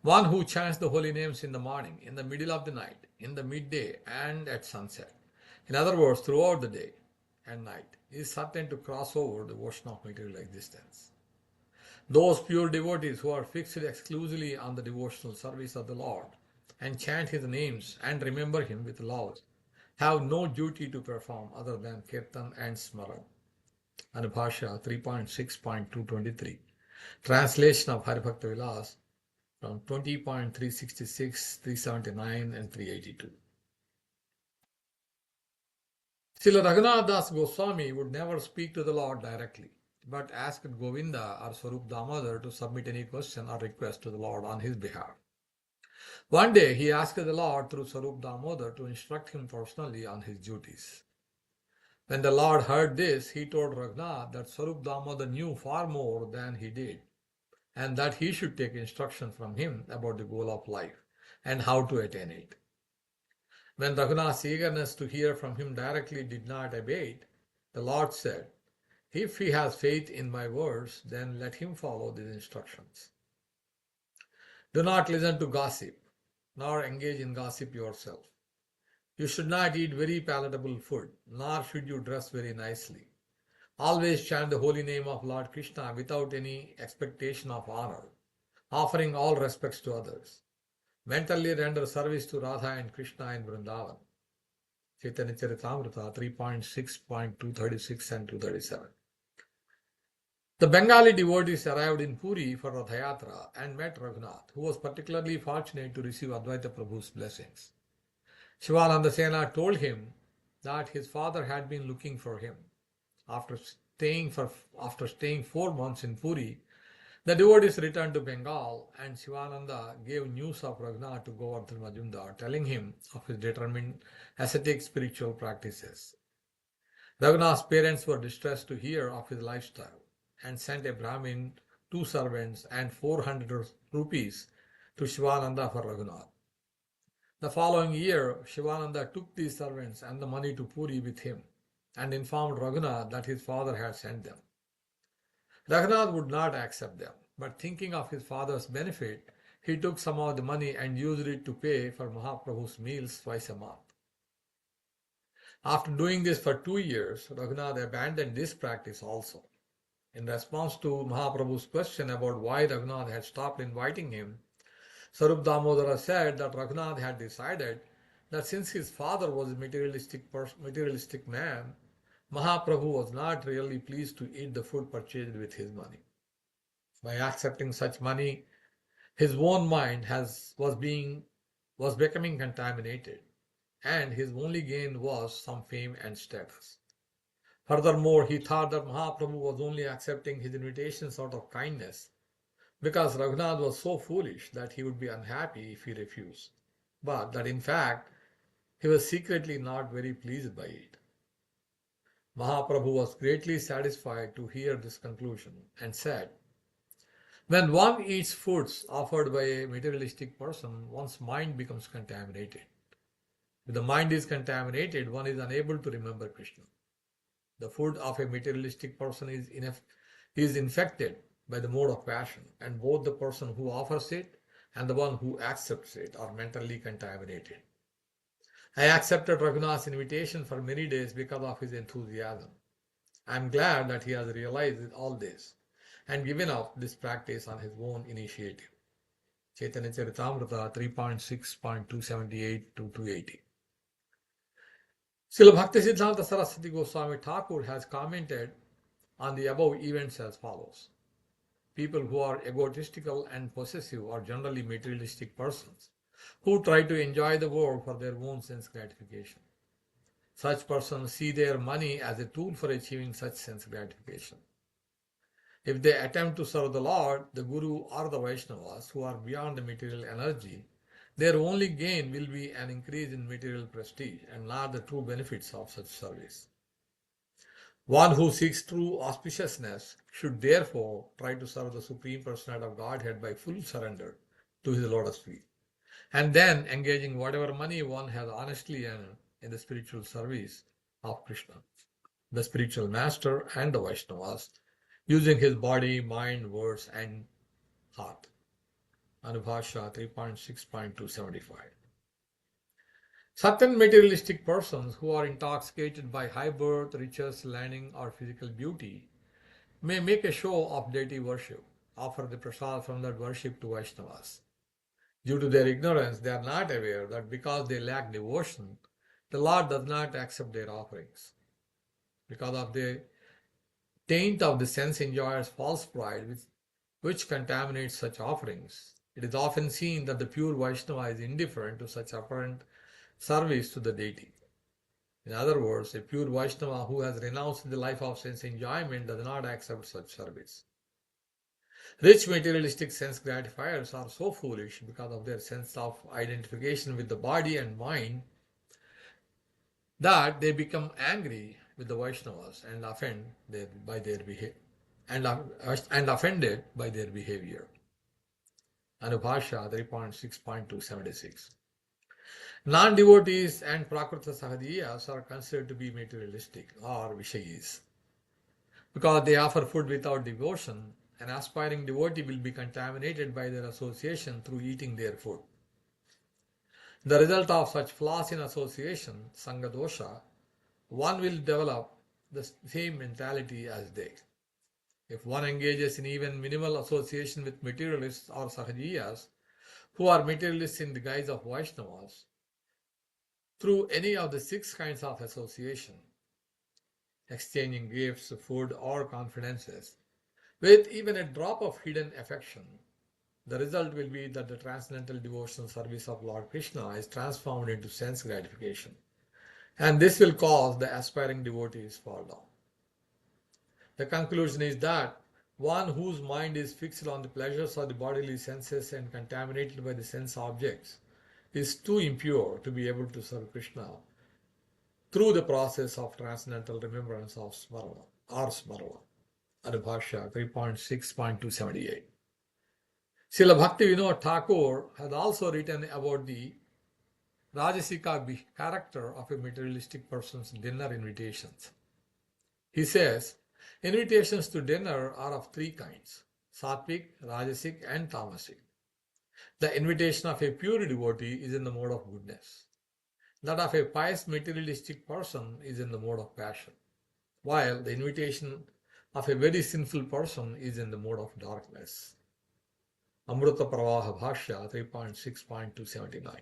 One who chants the holy names in the morning, in the middle of the night, in the midday, and at sunset, in other words, throughout the day and night, is certain to cross over the ocean of material existence. Those pure devotees who are fixed exclusively on the devotional service of the Lord and chant his names and remember him with love have no duty to perform other than kirtan and smaran. Anubhashya 3.6.223. Translation of Haribhakti Vilas from 20.366, 379 and 382. Srila Raghunatha Dasa Goswami would never speak to the Lord directly, but asked Govinda or Swarup Damodar to submit any question or request to the Lord on his behalf. One day he asked the Lord through Swarup Damodar to instruct him personally on his duties. When the Lord heard this, he told Raghunath that Swarup Damodar knew far more than he did, and that he should take instruction from him about the goal of life and how to attain it. When Raghunath's eagerness to hear from him directly did not abate, the Lord said, "If he has faith in my words, then let him follow these instructions. Do not listen to gossip, nor engage in gossip yourself. You should not eat very palatable food, nor should you dress very nicely. Always chant the holy name of Lord Krishna without any expectation of honor, offering all respects to others. Mentally render service to Radha and Krishna in Vrindavan." Chaitanya Charitamrita 3.6.236 and 237. The Bengali devotees arrived in Puri for Radha Yatra and met Raghunath, who was particularly fortunate to receive Advaita Prabhu's blessings. Shivananda Sena told him that his father had been looking for him. After staying 4 months in Puri, the devotees returned to Bengal, and Shivananda gave news of Raghunath to Govardhan Majumdar, telling him of his determined ascetic spiritual practices. Raghunath's parents were distressed to hear of his lifestyle and sent a Brahmin, 2 servants, and 400 rupees to Shivananda for Raghunath. The following year, Shivananda took these servants and the money to Puri with him and informed Raghunath that his father had sent them. Raghunath would not accept them, but thinking of his father's benefit, he took some of the money and used it to pay for Mahaprabhu's meals twice a month. After doing this for 2 years, Raghunath abandoned this practice also. In response to Mahaprabhu's question about why Raghunath had stopped inviting him, Swarup Damodara said that Raghunath had decided that since his father was a materialistic man, Mahaprabhu was not really pleased to eat the food purchased with his money. By accepting such money, his own mind was becoming contaminated, and his only gain was some fame and status. Furthermore, he thought that Mahaprabhu was only accepting his invitations out of kindness, because Raghunath was so foolish that he would be unhappy if he refused, but that in fact he was secretly not very pleased by it. Mahaprabhu was greatly satisfied to hear this conclusion and said, "When one eats foods offered by a materialistic person, one's mind becomes contaminated. If the mind is contaminated, one is unable to remember Krishna. The food of a materialistic person is infected by the mode of passion, and both the person who offers it and the one who accepts it are mentally contaminated. I accepted Raghunath's invitation for many days because of his enthusiasm. I am glad that he has realized all this and given up this practice on his own initiative." Chaitanya Charitamrita 3.6.278 to 280. Srila Bhaktisiddhanta Saraswati Goswami Thakur has commented on the above events as follows. People who are egotistical and possessive are generally materialistic persons who try to enjoy the world for their own sense gratification. Such persons see their money as a tool for achieving such sense gratification. If they attempt to serve the Lord, the Guru, or the Vaishnavas who are beyond the material energy, their only gain will be an increase in material prestige and not the true benefits of such service. One who seeks true auspiciousness should therefore try to serve the Supreme Personality of Godhead by full surrender to his lotus feet, and then engaging whatever money one has honestly earned in the spiritual service of Krishna, the spiritual master, and the Vaishnavas, using his body, mind, words, and heart. Anubhasha 3.6.275. Certain materialistic persons who are intoxicated by high birth, riches, learning, or physical beauty may make a show of deity worship, offer the prasad from that worship to Vaishnavas. Due to their ignorance, they are not aware that because they lack devotion, the Lord does not accept their offerings. Because of the taint of the sense enjoyer's false pride, which contaminates such offerings, it is often seen that the pure Vaishnava is indifferent to such apparent service to the deity. In other words, a pure Vaishnava who has renounced the life of sense enjoyment does not accept such service. Rich materialistic sense gratifiers are so foolish because of their sense of identification with the body and mind that they become angry with the Vaishnavas and offended by their behavior. Anubhasha 3.6.276. Non-devotees and Prakrita Sahadiyas are considered to be materialistic or Vishayis. Because they offer food without devotion, an aspiring devotee will be contaminated by their association through eating their food. The result of such flaws in association, Sangha dosha, one will develop the same mentality as they. If one engages in even minimal association with materialists or Sahajiyas, who are materialists in the guise of Vaishnavas, through any of the 6 kinds of association, exchanging gifts, food, or confidences, with even a drop of hidden affection, the result will be that the transcendental devotional service of Lord Krishna is transformed into sense gratification, and this will cause the aspiring devotees fall down. The conclusion is that one whose mind is fixed on the pleasures of the bodily senses and contaminated by the sense objects is too impure to be able to serve Krishna through the process of transcendental remembrance of Smarana or Smarana. Anubhasha 3.6.278. Srila Bhaktivedanta Thakur has also written about the Rajasika character of a materialistic person's dinner invitations. He says, invitations to dinner are of 3 kinds, Sattvic, Rajasic, and Tamasic. The invitation of a pure devotee is in the mode of goodness. That of a pious materialistic person is in the mode of passion, while the invitation of a very sinful person is in the mode of darkness. Amrita Pravaha Bhashya 3.6.279.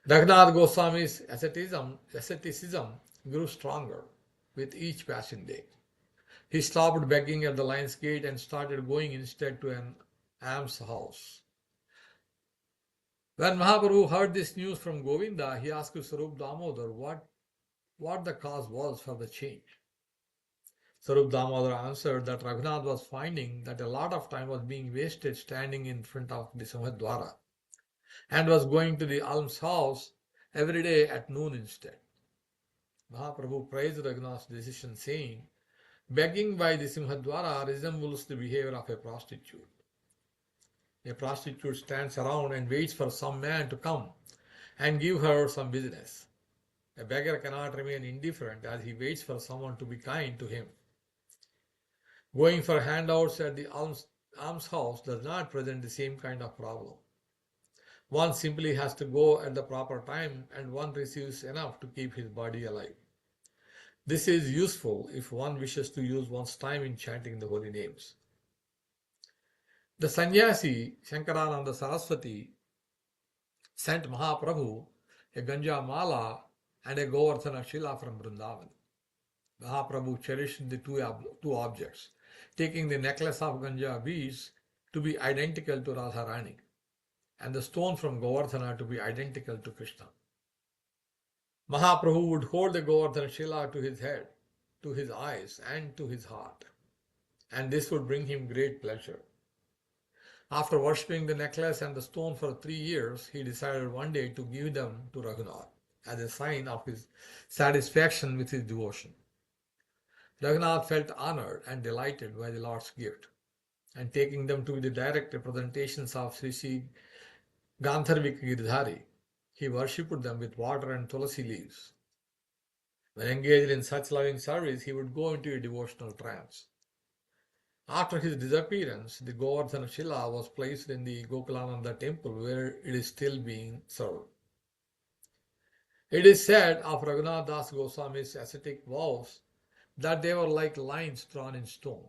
Raghunatha Goswami's asceticism grew stronger with each passing day. He stopped begging at the lion's gate and started going instead to an almshouse. When Mahaprabhu heard this news from Govinda, he asked Sarup Damodar what the cause was for the change. Sarup Damodar answered that Raghunath was finding that a lot of time was being wasted standing in front of the Simhadwara and was going to the almshouse every day at noon instead. Mahaprabhu praised Raghunath's decision, saying, begging by the Simhadwara resembles the behavior of a prostitute. A prostitute stands around and waits for some man to come and give her some business. A beggar cannot remain indifferent as he waits for someone to be kind to him. Going for handouts at the almshouse does not present the same kind of problem. One simply has to go at the proper time and one receives enough to keep his body alive. This is useful if one wishes to use one's time in chanting the holy names. The sannyasi Shankarananda Saraswati sent Mahaprabhu a Ganja Mala and a Govardhana Shila from Vrindavan. Mahaprabhu cherished the two objects, taking the necklace of Ganja beads to be identical to Radharani and the stone from Govardhana to be identical to Krishna. Mahaprabhu would hold the Govardhana Shila to his head, to his eyes, and to his heart, and this would bring him great pleasure. After worshipping the necklace and the stone for 3 years, he decided one day to give them to Raghunath as a sign of his satisfaction with his devotion. Raghunath felt honored and delighted by the Lord's gift, and taking them to be the direct representations of Sri Gandharvik Girdhari, he worshipped them with water and tulasi leaves. When engaged in such loving service, he would go into a devotional trance. After his disappearance, the Govardhana Shila was placed in the Gokulananda temple where it is still being served. It is said of Raghunath Das Goswami's ascetic vows that they were like lines drawn in stone.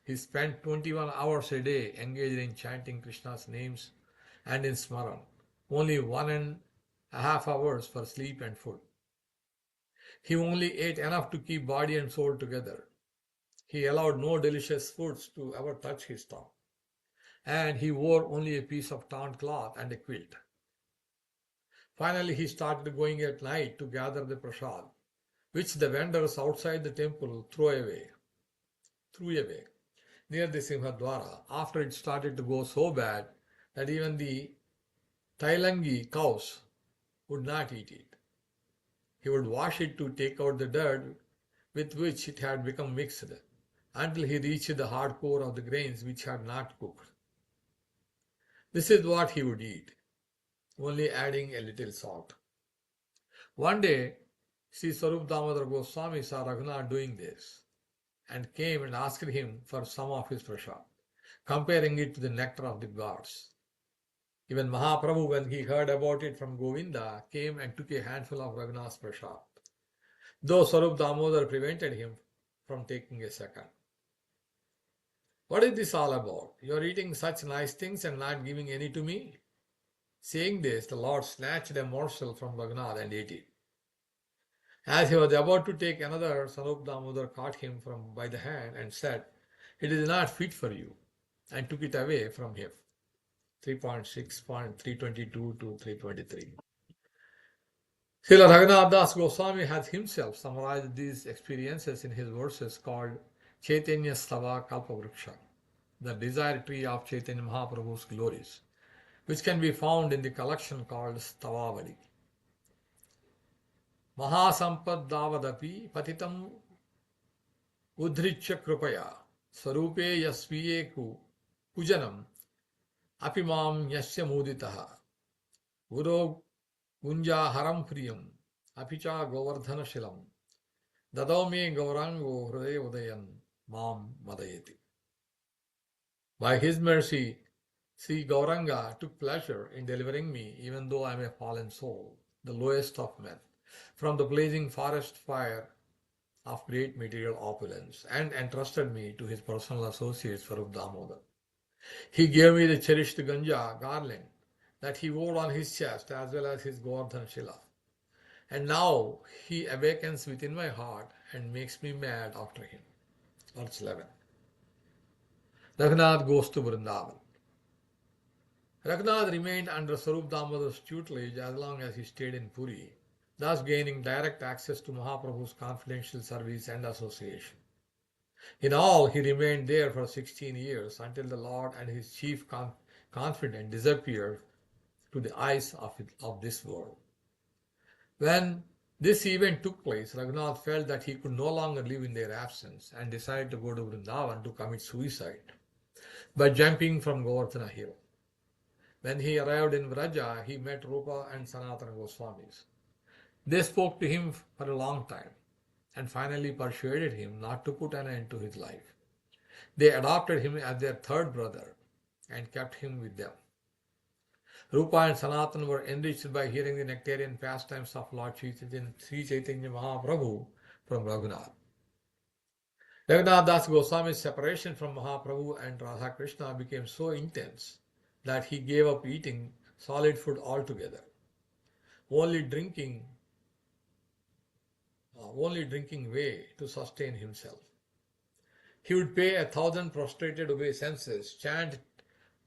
He spent 21 hours a day engaged in chanting Krishna's names and in Smaran, only 1.5 hours for sleep and food. He only ate enough to keep body and soul together. He allowed no delicious foods to ever touch his tongue. And he wore only a piece of torn cloth and a quilt. Finally, he started going at night to gather the prasad, which the vendors outside the temple threw away near the Simhadwara after it started to go so bad that even the Tailangi cows would not eat it. He would wash it to take out the dirt with which it had become mixed until he reached the hard core of the grains which had not cooked. This is what he would eat, only adding a little salt. One day, Sri Swarup Damodar Goswami saw Raghunath doing this and came and asked him for some of his prasad, comparing it to the nectar of the gods. Even Mahaprabhu, when he heard about it from Govinda, came and took a handful of Raghunath's prasad, though Swarup Damodar prevented him from taking a second. What is this all about? You are eating such nice things and not giving any to me? Saying this, the Lord snatched a morsel from Raghunath and ate it. As he was about to take another, Swarup Damodar caught him by the hand and said, "It is not fit for you," and took it away from him. 3.6.322 to 323. Srila Raghunatha Das Goswami has himself summarized these experiences in his verses called Chaitanya Stava Kalpavruksha, the desire tree of Chaitanya Mahaprabhu's glories, which can be found in the collection called Stavavali. Mahasampadavadapi patitam udhrichya krupaya swarupe yasviyeku pujanam apimam yasya muditaha guru gunja haram priyam apicha govardhana shilam dadome gaurango hriday udayan mam madayati. By his mercy, Sri Gauranga took pleasure in delivering me, even though I am a fallen soul, the lowest of men, from the blazing forest fire of great material opulence, and entrusted me to his personal associate Swarup Damodar. He gave me the cherished ganja garland that he wore on his chest as well as his Govardhan Shila. And now he awakens within my heart and makes me mad after him. Verse 11. Raghunath goes to Vrindavan. Raghunath remained under Swarup Damodar's tutelage as long as he stayed in Puri, thus gaining direct access to Mahaprabhu's confidential service and association. In all, he remained there for 16 years until the Lord and his chief confidant disappeared to the eyes of this world. When this event took place, Raghunath felt that he could no longer live in their absence and decided to go to Vrindavan to commit suicide by jumping from Govardhana Hill. When he arrived in Vraja, he met Rupa and Sanatana Goswamis. They spoke to him for a long time and finally persuaded him not to put an end to his life. They adopted him as their third brother and kept him with them. Rupa and Sanatana were enriched by hearing the nectarian pastimes of Lord Sri Chaitanya Mahaprabhu from Raghunath. Raghunath Das Goswami's separation from Mahaprabhu and Radha Krishna became so intense that he gave up eating solid food altogether, only drinking whey to sustain himself. He would pay 1,000 prostrated obeisances, chant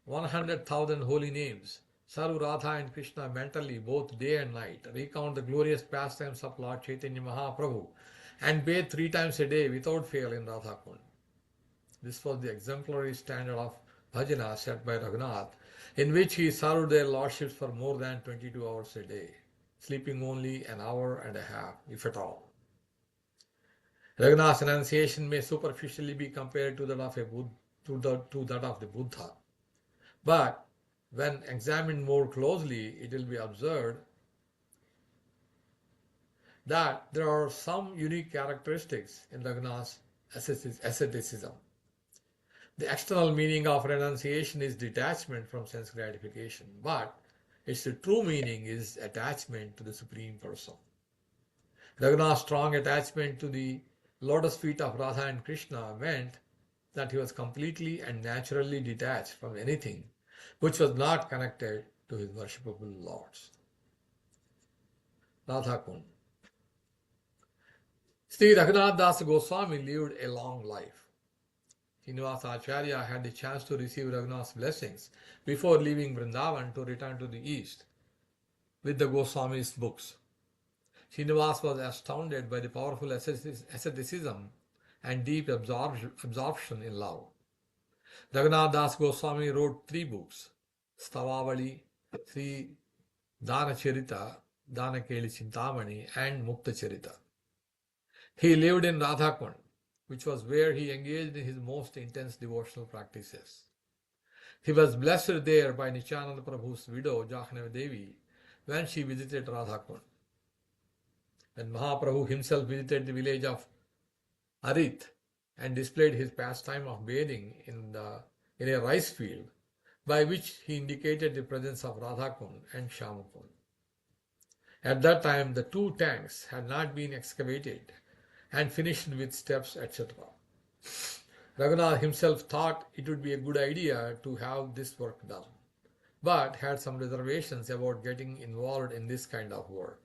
100,000 holy names, serve Radha and Krishna mentally both day and night, recount the glorious pastimes of Lord Chaitanya Mahaprabhu, and bathe 3 times a day without fail in Radha Kund. This was the exemplary standard of bhajana set by Raghunath, in which he served their lordships for more than 22 hours a day, sleeping only an hour and a half, if at all. Raghunath's enunciation may superficially be compared to that of the Buddha, but when examined more closely, it will be observed that there are some unique characteristics in Raghunath's asceticism. The external meaning of renunciation is detachment from sense gratification, but its true meaning is attachment to the Supreme Person. Raghunath's strong attachment to the lotus feet of Radha and Krishna meant that he was completely and naturally detached from anything which was not connected to his worshipable lords. Radha Kund. Sri Raghunatha Dasa Goswami lived a long life. Srinivasa Acharya had the chance to receive Raghunath's blessings before leaving Vrindavan to return to the east with the Goswamis' books. Srinivas was astounded by the powerful asceticism and deep absorption in love. Raghunath Das Goswami wrote 3 books, Stavavali, Sri Danacharita, Dana-Keli-Cintamani, and Muktacharita. He lived in Radha Kund, which was where he engaged in his most intense devotional practices. He was blessed there by Nityananda Prabhu's widow, Jahnavi Devi, when she visited Radha Kund. When Mahaprabhu himself visited the village of Arit and displayed his pastime of bathing in a rice field, by which he indicated the presence of Radha Kund and Shyama Kund. At that time, the 2 tanks had not been excavated and finished with steps, etc. Raghunath himself thought it would be a good idea to have this work done, but had some reservations about getting involved in this kind of work.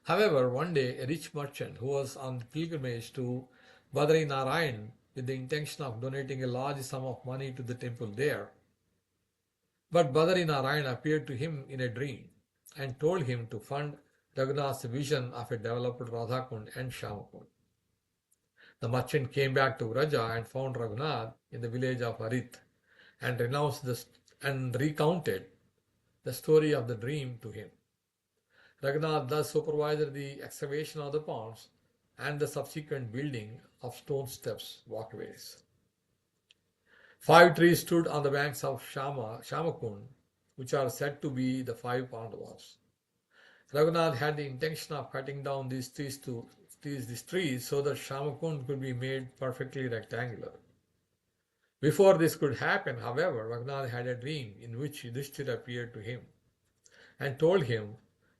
However, one day a rich merchant who was on pilgrimage to Badri Narayan with the intention of donating a large sum of money to the temple there, but Badri Narayan appeared to him in a dream and told him to fund Raghunath's vision of a developed Radha Kund and Shyama Kund. The merchant came back to Vraja and found Raghunath in the village of Arit and recounted the story of the dream to him. Raghunath thus supervised the excavation of the ponds and the subsequent building of stone steps walkways. 5 trees stood on the banks of Shyama Kund, which are said to be the 5 Pandavas. Raghunath had the intention of cutting down these trees so that Shyama Kund could be made perfectly rectangular. Before this could happen, however, Raghunath had a dream in which Yudhishthira appeared to him and told him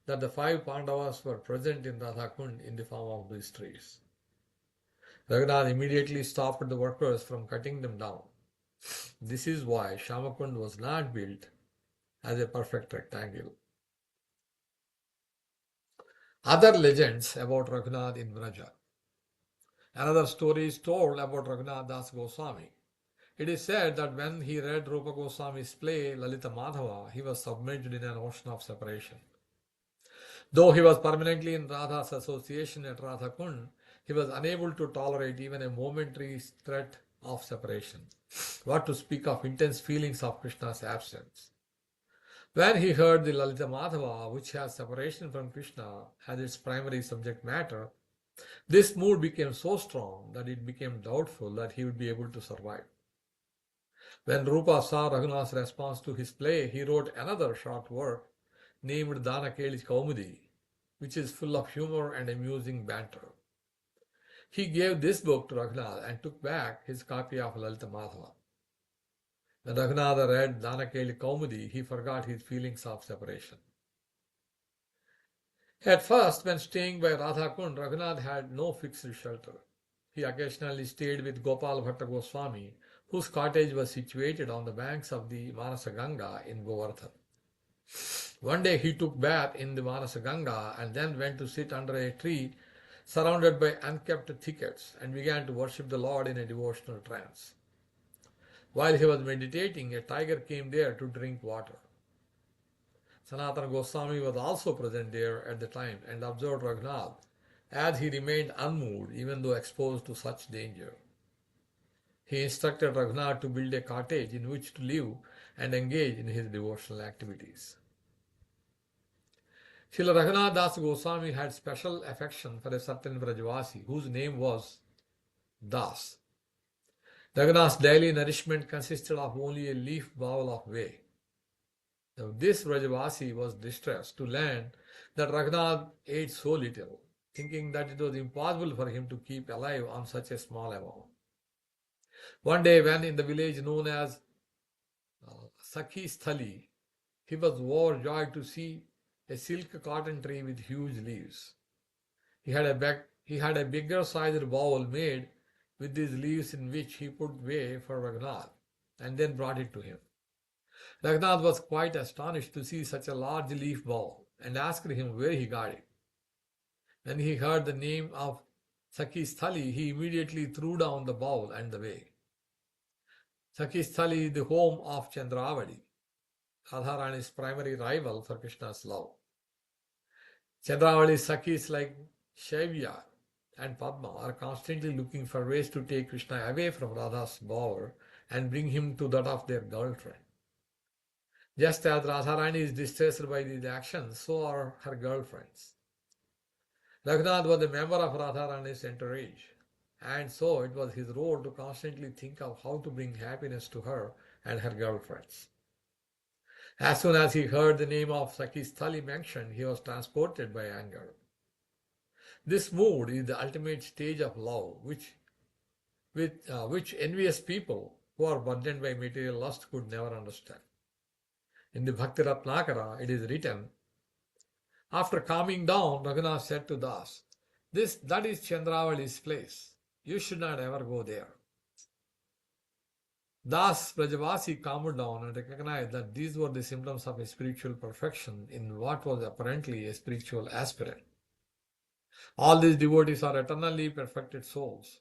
that the 5 Pandavas were present in Radha Kund in the form of these trees. Raghunath immediately stopped the workers from cutting them down. This is why Shyama Kund was not built as a perfect rectangle. Other legends about Raghunath in Vraja. Another story is told about Raghunath Das Goswami. It is said that when he read Rupa Goswami's play Lalita Madhava, he was submerged in an ocean of separation. Though he was permanently in Radha's association at Radha Kund, he was unable to tolerate even a momentary threat of separation. What to speak of intense feelings of Krishna's absence? When he heard the Lalita Madhava, which has separation from Krishna as its primary subject matter, this mood became so strong that it became doubtful that he would be able to survive. When Rupa saw Raghunath's response to his play, he wrote another short work named Dana-Keli-Cintamani, which is full of humor and amusing banter. He gave this book to Raghunath and took back his copy of Lalita Madhava. When Raghunatha read Dana-Keli-Cintamani, he forgot his feelings of separation. At first, when staying by Radha Kund, Raghunath had no fixed shelter. He occasionally stayed with Gopala Bhatta Goswami, whose cottage was situated on the banks of the Manasa Ganga in Govardhan. One day he took bath in the Manasa Ganga and then went to sit under a tree surrounded by unkept thickets and began to worship the Lord in a devotional trance. While he was meditating, a tiger came there to drink water. Sanatana Goswami was also present there at the time and observed Raghunath as he remained unmoved even though exposed to such danger. He instructed Raghunath to build a cottage in which to live and engage in his devotional activities. Srila Raghunatha Dasa Goswami had special affection for a certain Vrajavasi whose name was Das. Raghunath's daily nourishment consisted of only a leaf bowl of whey. Now, this Vrajavasi was distressed to learn that Raghunath ate so little, thinking that it was impossible for him to keep alive on such a small amount. One day, when in the village known as Sakhi Sthali, he was overjoyed to see a silk cotton tree with huge leaves. He had a bigger sized bowl made with these leaves in which he put whey for Raghunath and then brought it to him. Raghunath was quite astonished to see such a large leaf bowl and asked him where he got it. When he heard the name of Sakhi Sthali, he immediately threw down the bowl and the whey. Sakhi Sthali is the home of Chandravali, Radharani's primary rival for Krishna's love. Chandravali's Sakhis like Shaivya and Padma are constantly looking for ways to take Krishna away from Radha's bower and bring him to that of their girlfriend. Just as Radharani is distressed by these actions, so are her girlfriends. Raghunath was a member of Radharani's entourage, and so it was his role to constantly think of how to bring happiness to her and her girlfriends. As soon as he heard the name of Sakhi Sthali mentioned, he was transported by anger. This mood is the ultimate stage of love, which envious people who are burdened by material lust could never understand. In the Bhakti Ratnakara, it is written, after calming down, Raghunath said to Das, that is Chandravali's place. You should not ever go there. Das Brajavasi calmed down and recognized that these were the symptoms of a spiritual perfection in what was apparently a spiritual aspirant. All these devotees are eternally perfected souls.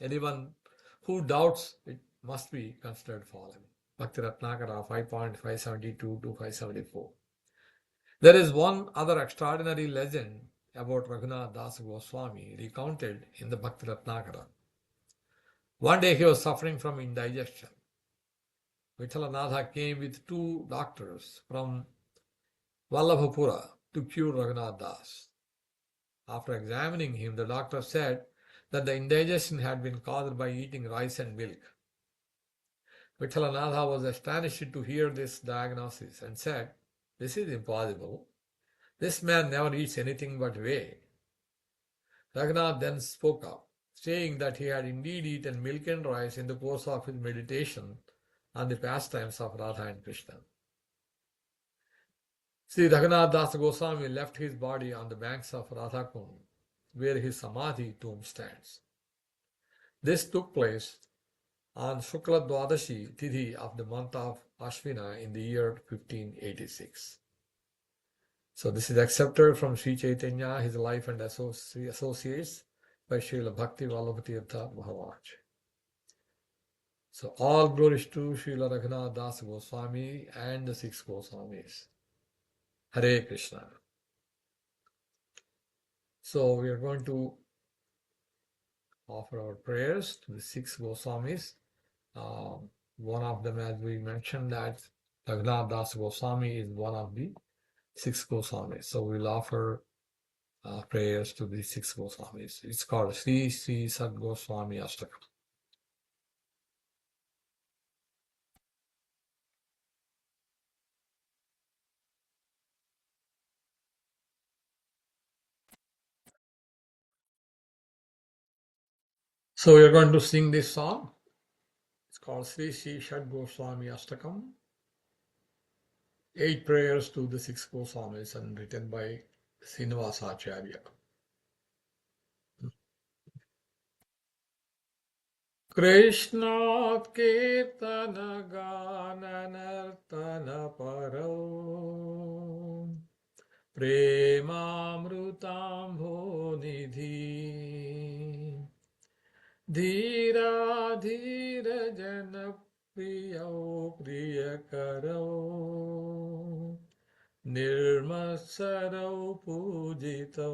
Anyone who doubts it must be considered fallen. Bhakti Ratnakara 5.572 to 574. There is one other extraordinary legend about Raghunatha Dasa Goswami recounted in the Bhakti Ratnakara. One day he was suffering from indigestion. Vitthalanatha came with two doctors from Vallabhapura to cure Raghunath Das. After examining him, the doctor said that the indigestion had been caused by eating rice and milk. Vitthalanatha was astonished to hear this diagnosis and said, this is impossible. This man never eats anything but whey. Raghunath then spoke up, saying that he had indeed eaten milk and rice in the course of his meditation on the pastimes of Radha and Krishna. Sri Raghunatha Dasa Goswami left his body on the banks of Radha Kund, where his Samadhi tomb stands. This took place on Shukla Dwadashi Tithi of the month of Ashvina in the year 1586. So this is accepted from Sri Chaitanya, his life and associates by Srila Bhakti-Vallabha Maharaj. So all glories to Srila Raghunatha Dasa Goswami and the six Goswamis. Hare Krishna. So we are going to offer our prayers to the six Goswamis. One of them, as we mentioned, that Raghunatha Dasa Goswami is one of the six Goswamis. So we'll offer prayers to the six Goswamis. It's called Sri Sri Sad Goswami Ashtakam. So we are going to sing this song. It's called Sri Sri Sad Goswami Ashtakam. 8 prayers to the six Goswamis and written by Mahaprabhu Acharya. Krishna Kirtana Gana Nartana Paro Premamrutambo Nidhi Dhira Dhira Jana Priyo Priyakaro Nirmasaro Pujito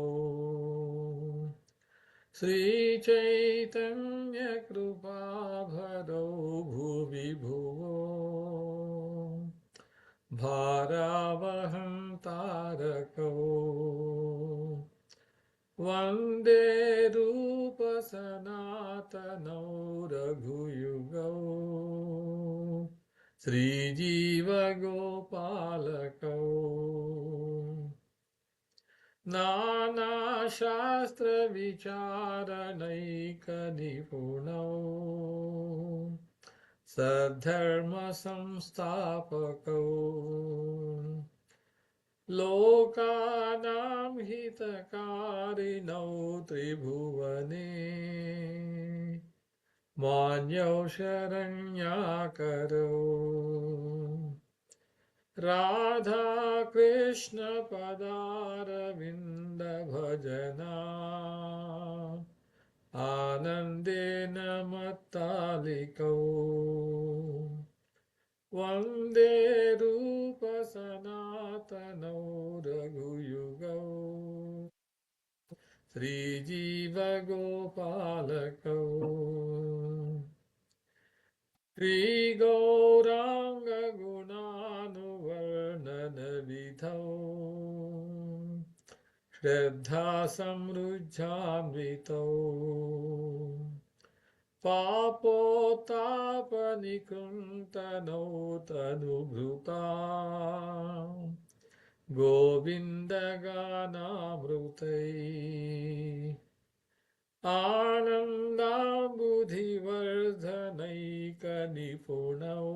Sri Chaitanya Krupa Bharo Bhuvi Bhuvo Bharavaham Tarako Vande Rupa Sanatana Raghuyugau Sri Jiva Gopalakau Nana Shastra Vicharanaika Nipunau Sadharma Samstapakau Lokanam Hitakarinau Tribhuvane Manyo Sharanyakaro Radha Krishna Padaravinda Bhajana Anandena Mattaliko Vande Rupa Sanatana Raghuyugau Sri Jiva Gopalakau Sri Gauranga Gunānuvarnana Vidhau Shraddha Samrujjhamritau Papotapanikuntanau Tanubhruta Govinda Ganamrutai Anandambudhivardhanaika Nipunau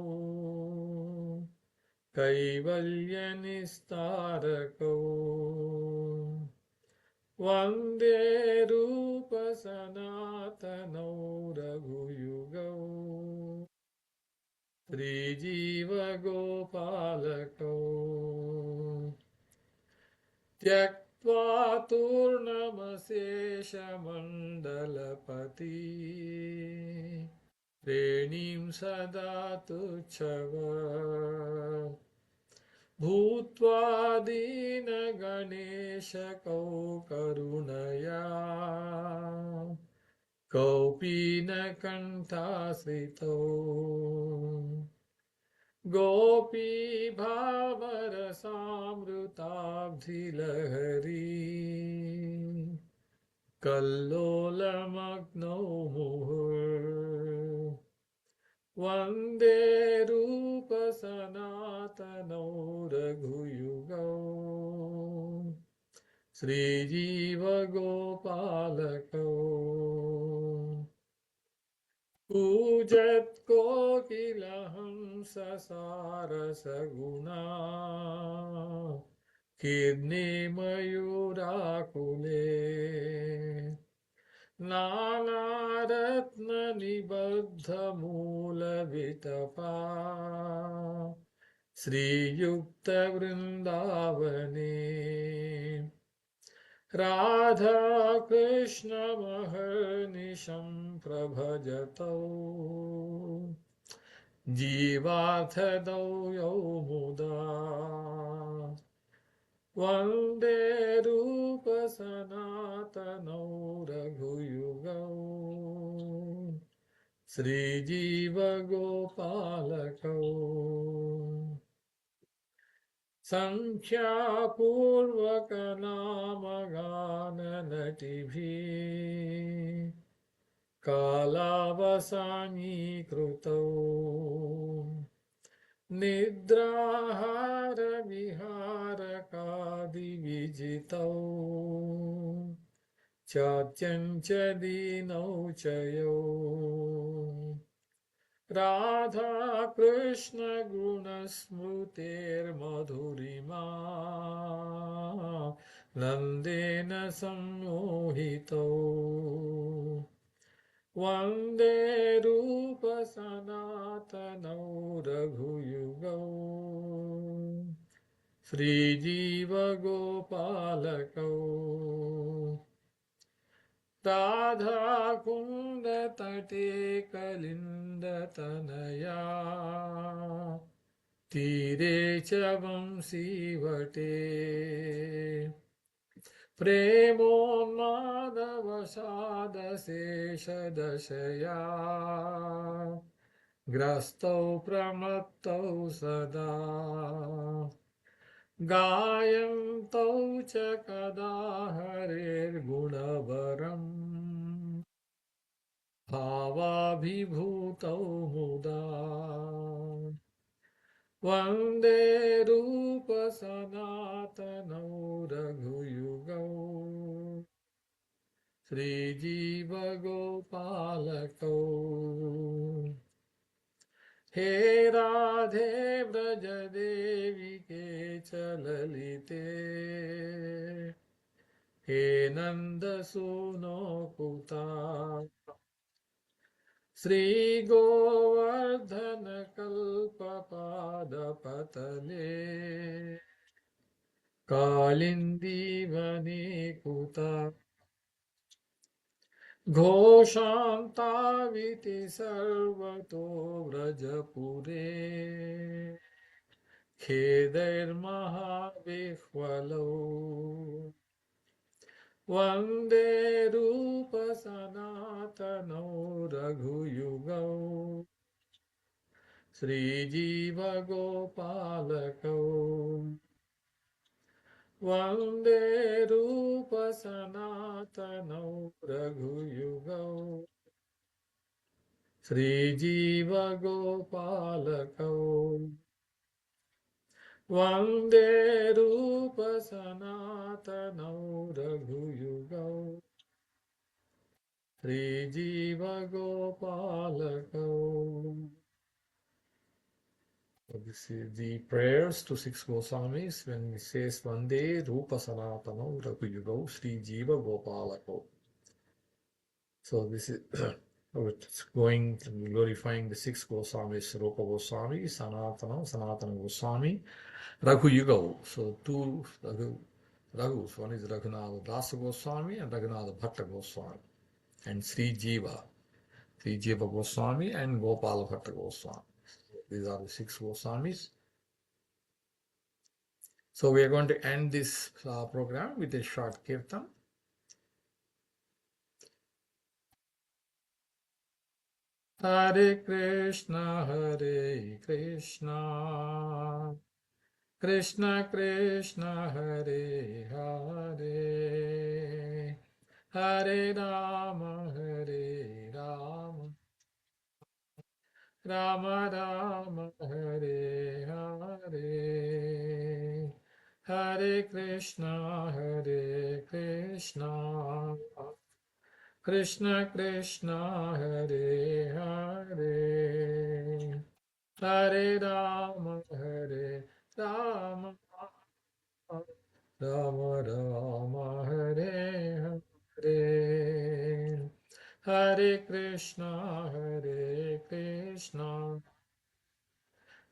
Kaivalyanistarako Vande Rupa Sanatana Raghuyugau Sri Jiva Gopalakau Tyaktva Turnamasesha Mandalapati Renim Sadatu Chava Bhutva Dina Ganesha Kau Karunaya Kaupina Kantasrito Gopi Bhavarasamrutabdhilahari Kallola Magno Muhur Vande Rupa Sanatana Raghuyugau Sri Jiva Gopalakau Pujat Kokilaham Sasarasaguna Kidni Mayurakule Nanaratna Nibaddha Mula Vitapa Sri Yukta Vrindavane Radha Krishna Mahernisham Prabhajato Jivathadau Yomuda Vande Rupa Sanatana Raghuyugau Sri Jiva Gopalakau Sankhya Purvaka Namagana Natibhi Kalavasani Krutau Nidrahara Vihara Kadi Vijitau Chatyancha Dinau Chayo Radha Krishna Guna Smrutir Madhurima Nandena Sammohito Vande Rupa Sanatana Raghuyugau Sri Jiva Gopalakau Radha Kunda Tate Kalinda Tanaya Tire Chavam Sivate Premonmadavasada Sesha Dashaya Grastau Pramatau Sada गायन्तौ च कदा हरेर्गुणवरम् भावाभिभूतौ मुदा वन्दे रूपसनातनौ रघुयुगौ श्रीजीवगोपालकौ हे राधे व्रजदेविके च ललिते हे नन्दसूनो पुता श्रीगोवर्धनकल्पपादपतले कालिन्दीवनिकुता घोषान्ताविति सर्वतो व्रजपुरे खेदैर्महाविह्वलौ वन्दे रूपसनातनौ रघुयुगौ श्रीजीवगोपालकौ वन्दे रूपसनातनौ रघुयुगौ श्रीजीवगोपालकौ वन्दे रूपसनातनौ रघुयुगौ श्रीजीवगोपालकौ. So this is the prayers to six Goswamis when he says Vande Rupa Sanatana Raghuyugau Sri Jiva Gopalako. So this is it's going and glorifying the six Goswamis, Rupa Goswami, Sanatana Goswami, Raghuyugau. So two Raghus, one is Raghunatha Dasa Goswami and Raghunatha Bhatta Goswami, and Sri Jiva Goswami and Gopala Bhatta Goswami. These are the six Goswamis. So we are going to end this program with a short kirtan. Hare Krishna, Krishna Krishna, Hare Hare, Hare Rama, Rama Rama, Hare Hare, Hare Krishna, Krishna Krishna, Hare Hare, Hare Rama, Rama Rama, Hare Hare, Hare Krishna,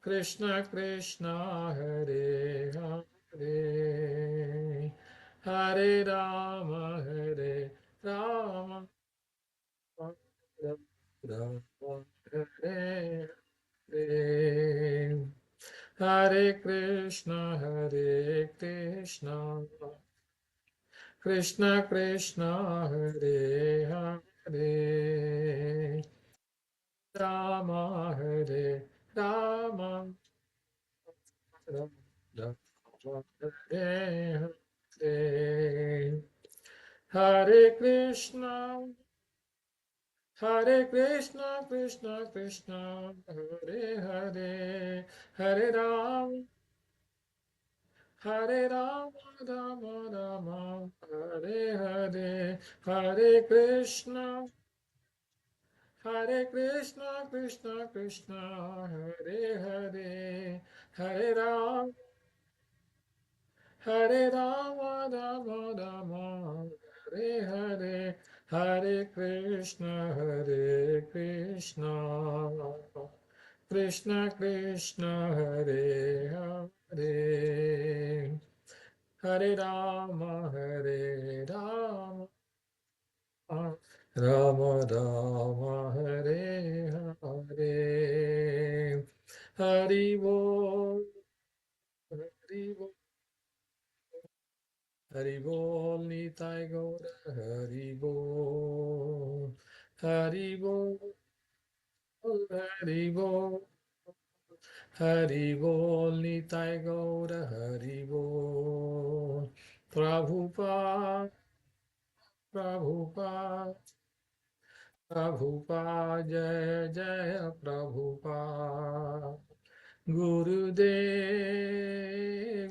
Krishna Krishna, Hare Hare, Hare Rama, Rama Rama, Hare Hare, Hare Krishna, Krishna Krishna, Hare Hare, Rama Rama, Rama Hare Hare, Hare Krishna, Krishna Krishna, Hare Hare, Hare Rama, Rama Rama, Hare Hare, Hare Krishna, Krishna Krishna, Hare Hare, Hare Rama, Rama Rama, Hare Hare, Hare Krishna, Krishna Krishna, Hare Hare, Hare Rama, Rama Rama, Hare Hare, Hari Bol, Hari Bol, Hari Bol, Nitai Gaura, Hari Bol, Hari Bol, Hari Bol, Hari Bol Nitai Gaura Hari Bol. Prabhupada, Prabhupada, Prabhupada, Jaya Jaya Prabhupada. Gurudev,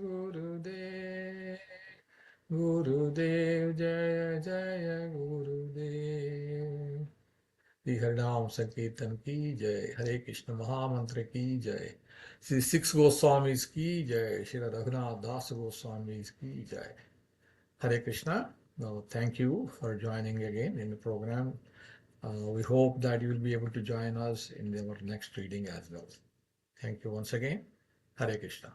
Gurudev, Gurudev, Jaya Jaya Gurudev. Shri हरिनाम संकीर्तन की जय, हरे कृष्ण महामंत्र की जय, Shri six Goswamis की जय, श्री रघुनाथ दास गोस्वामीज की जय. Hare Krishna. Now, thank you for joining again in the program. We hope that you will be able to join us in our next reading as well. Thank you once again. Hare Krishna.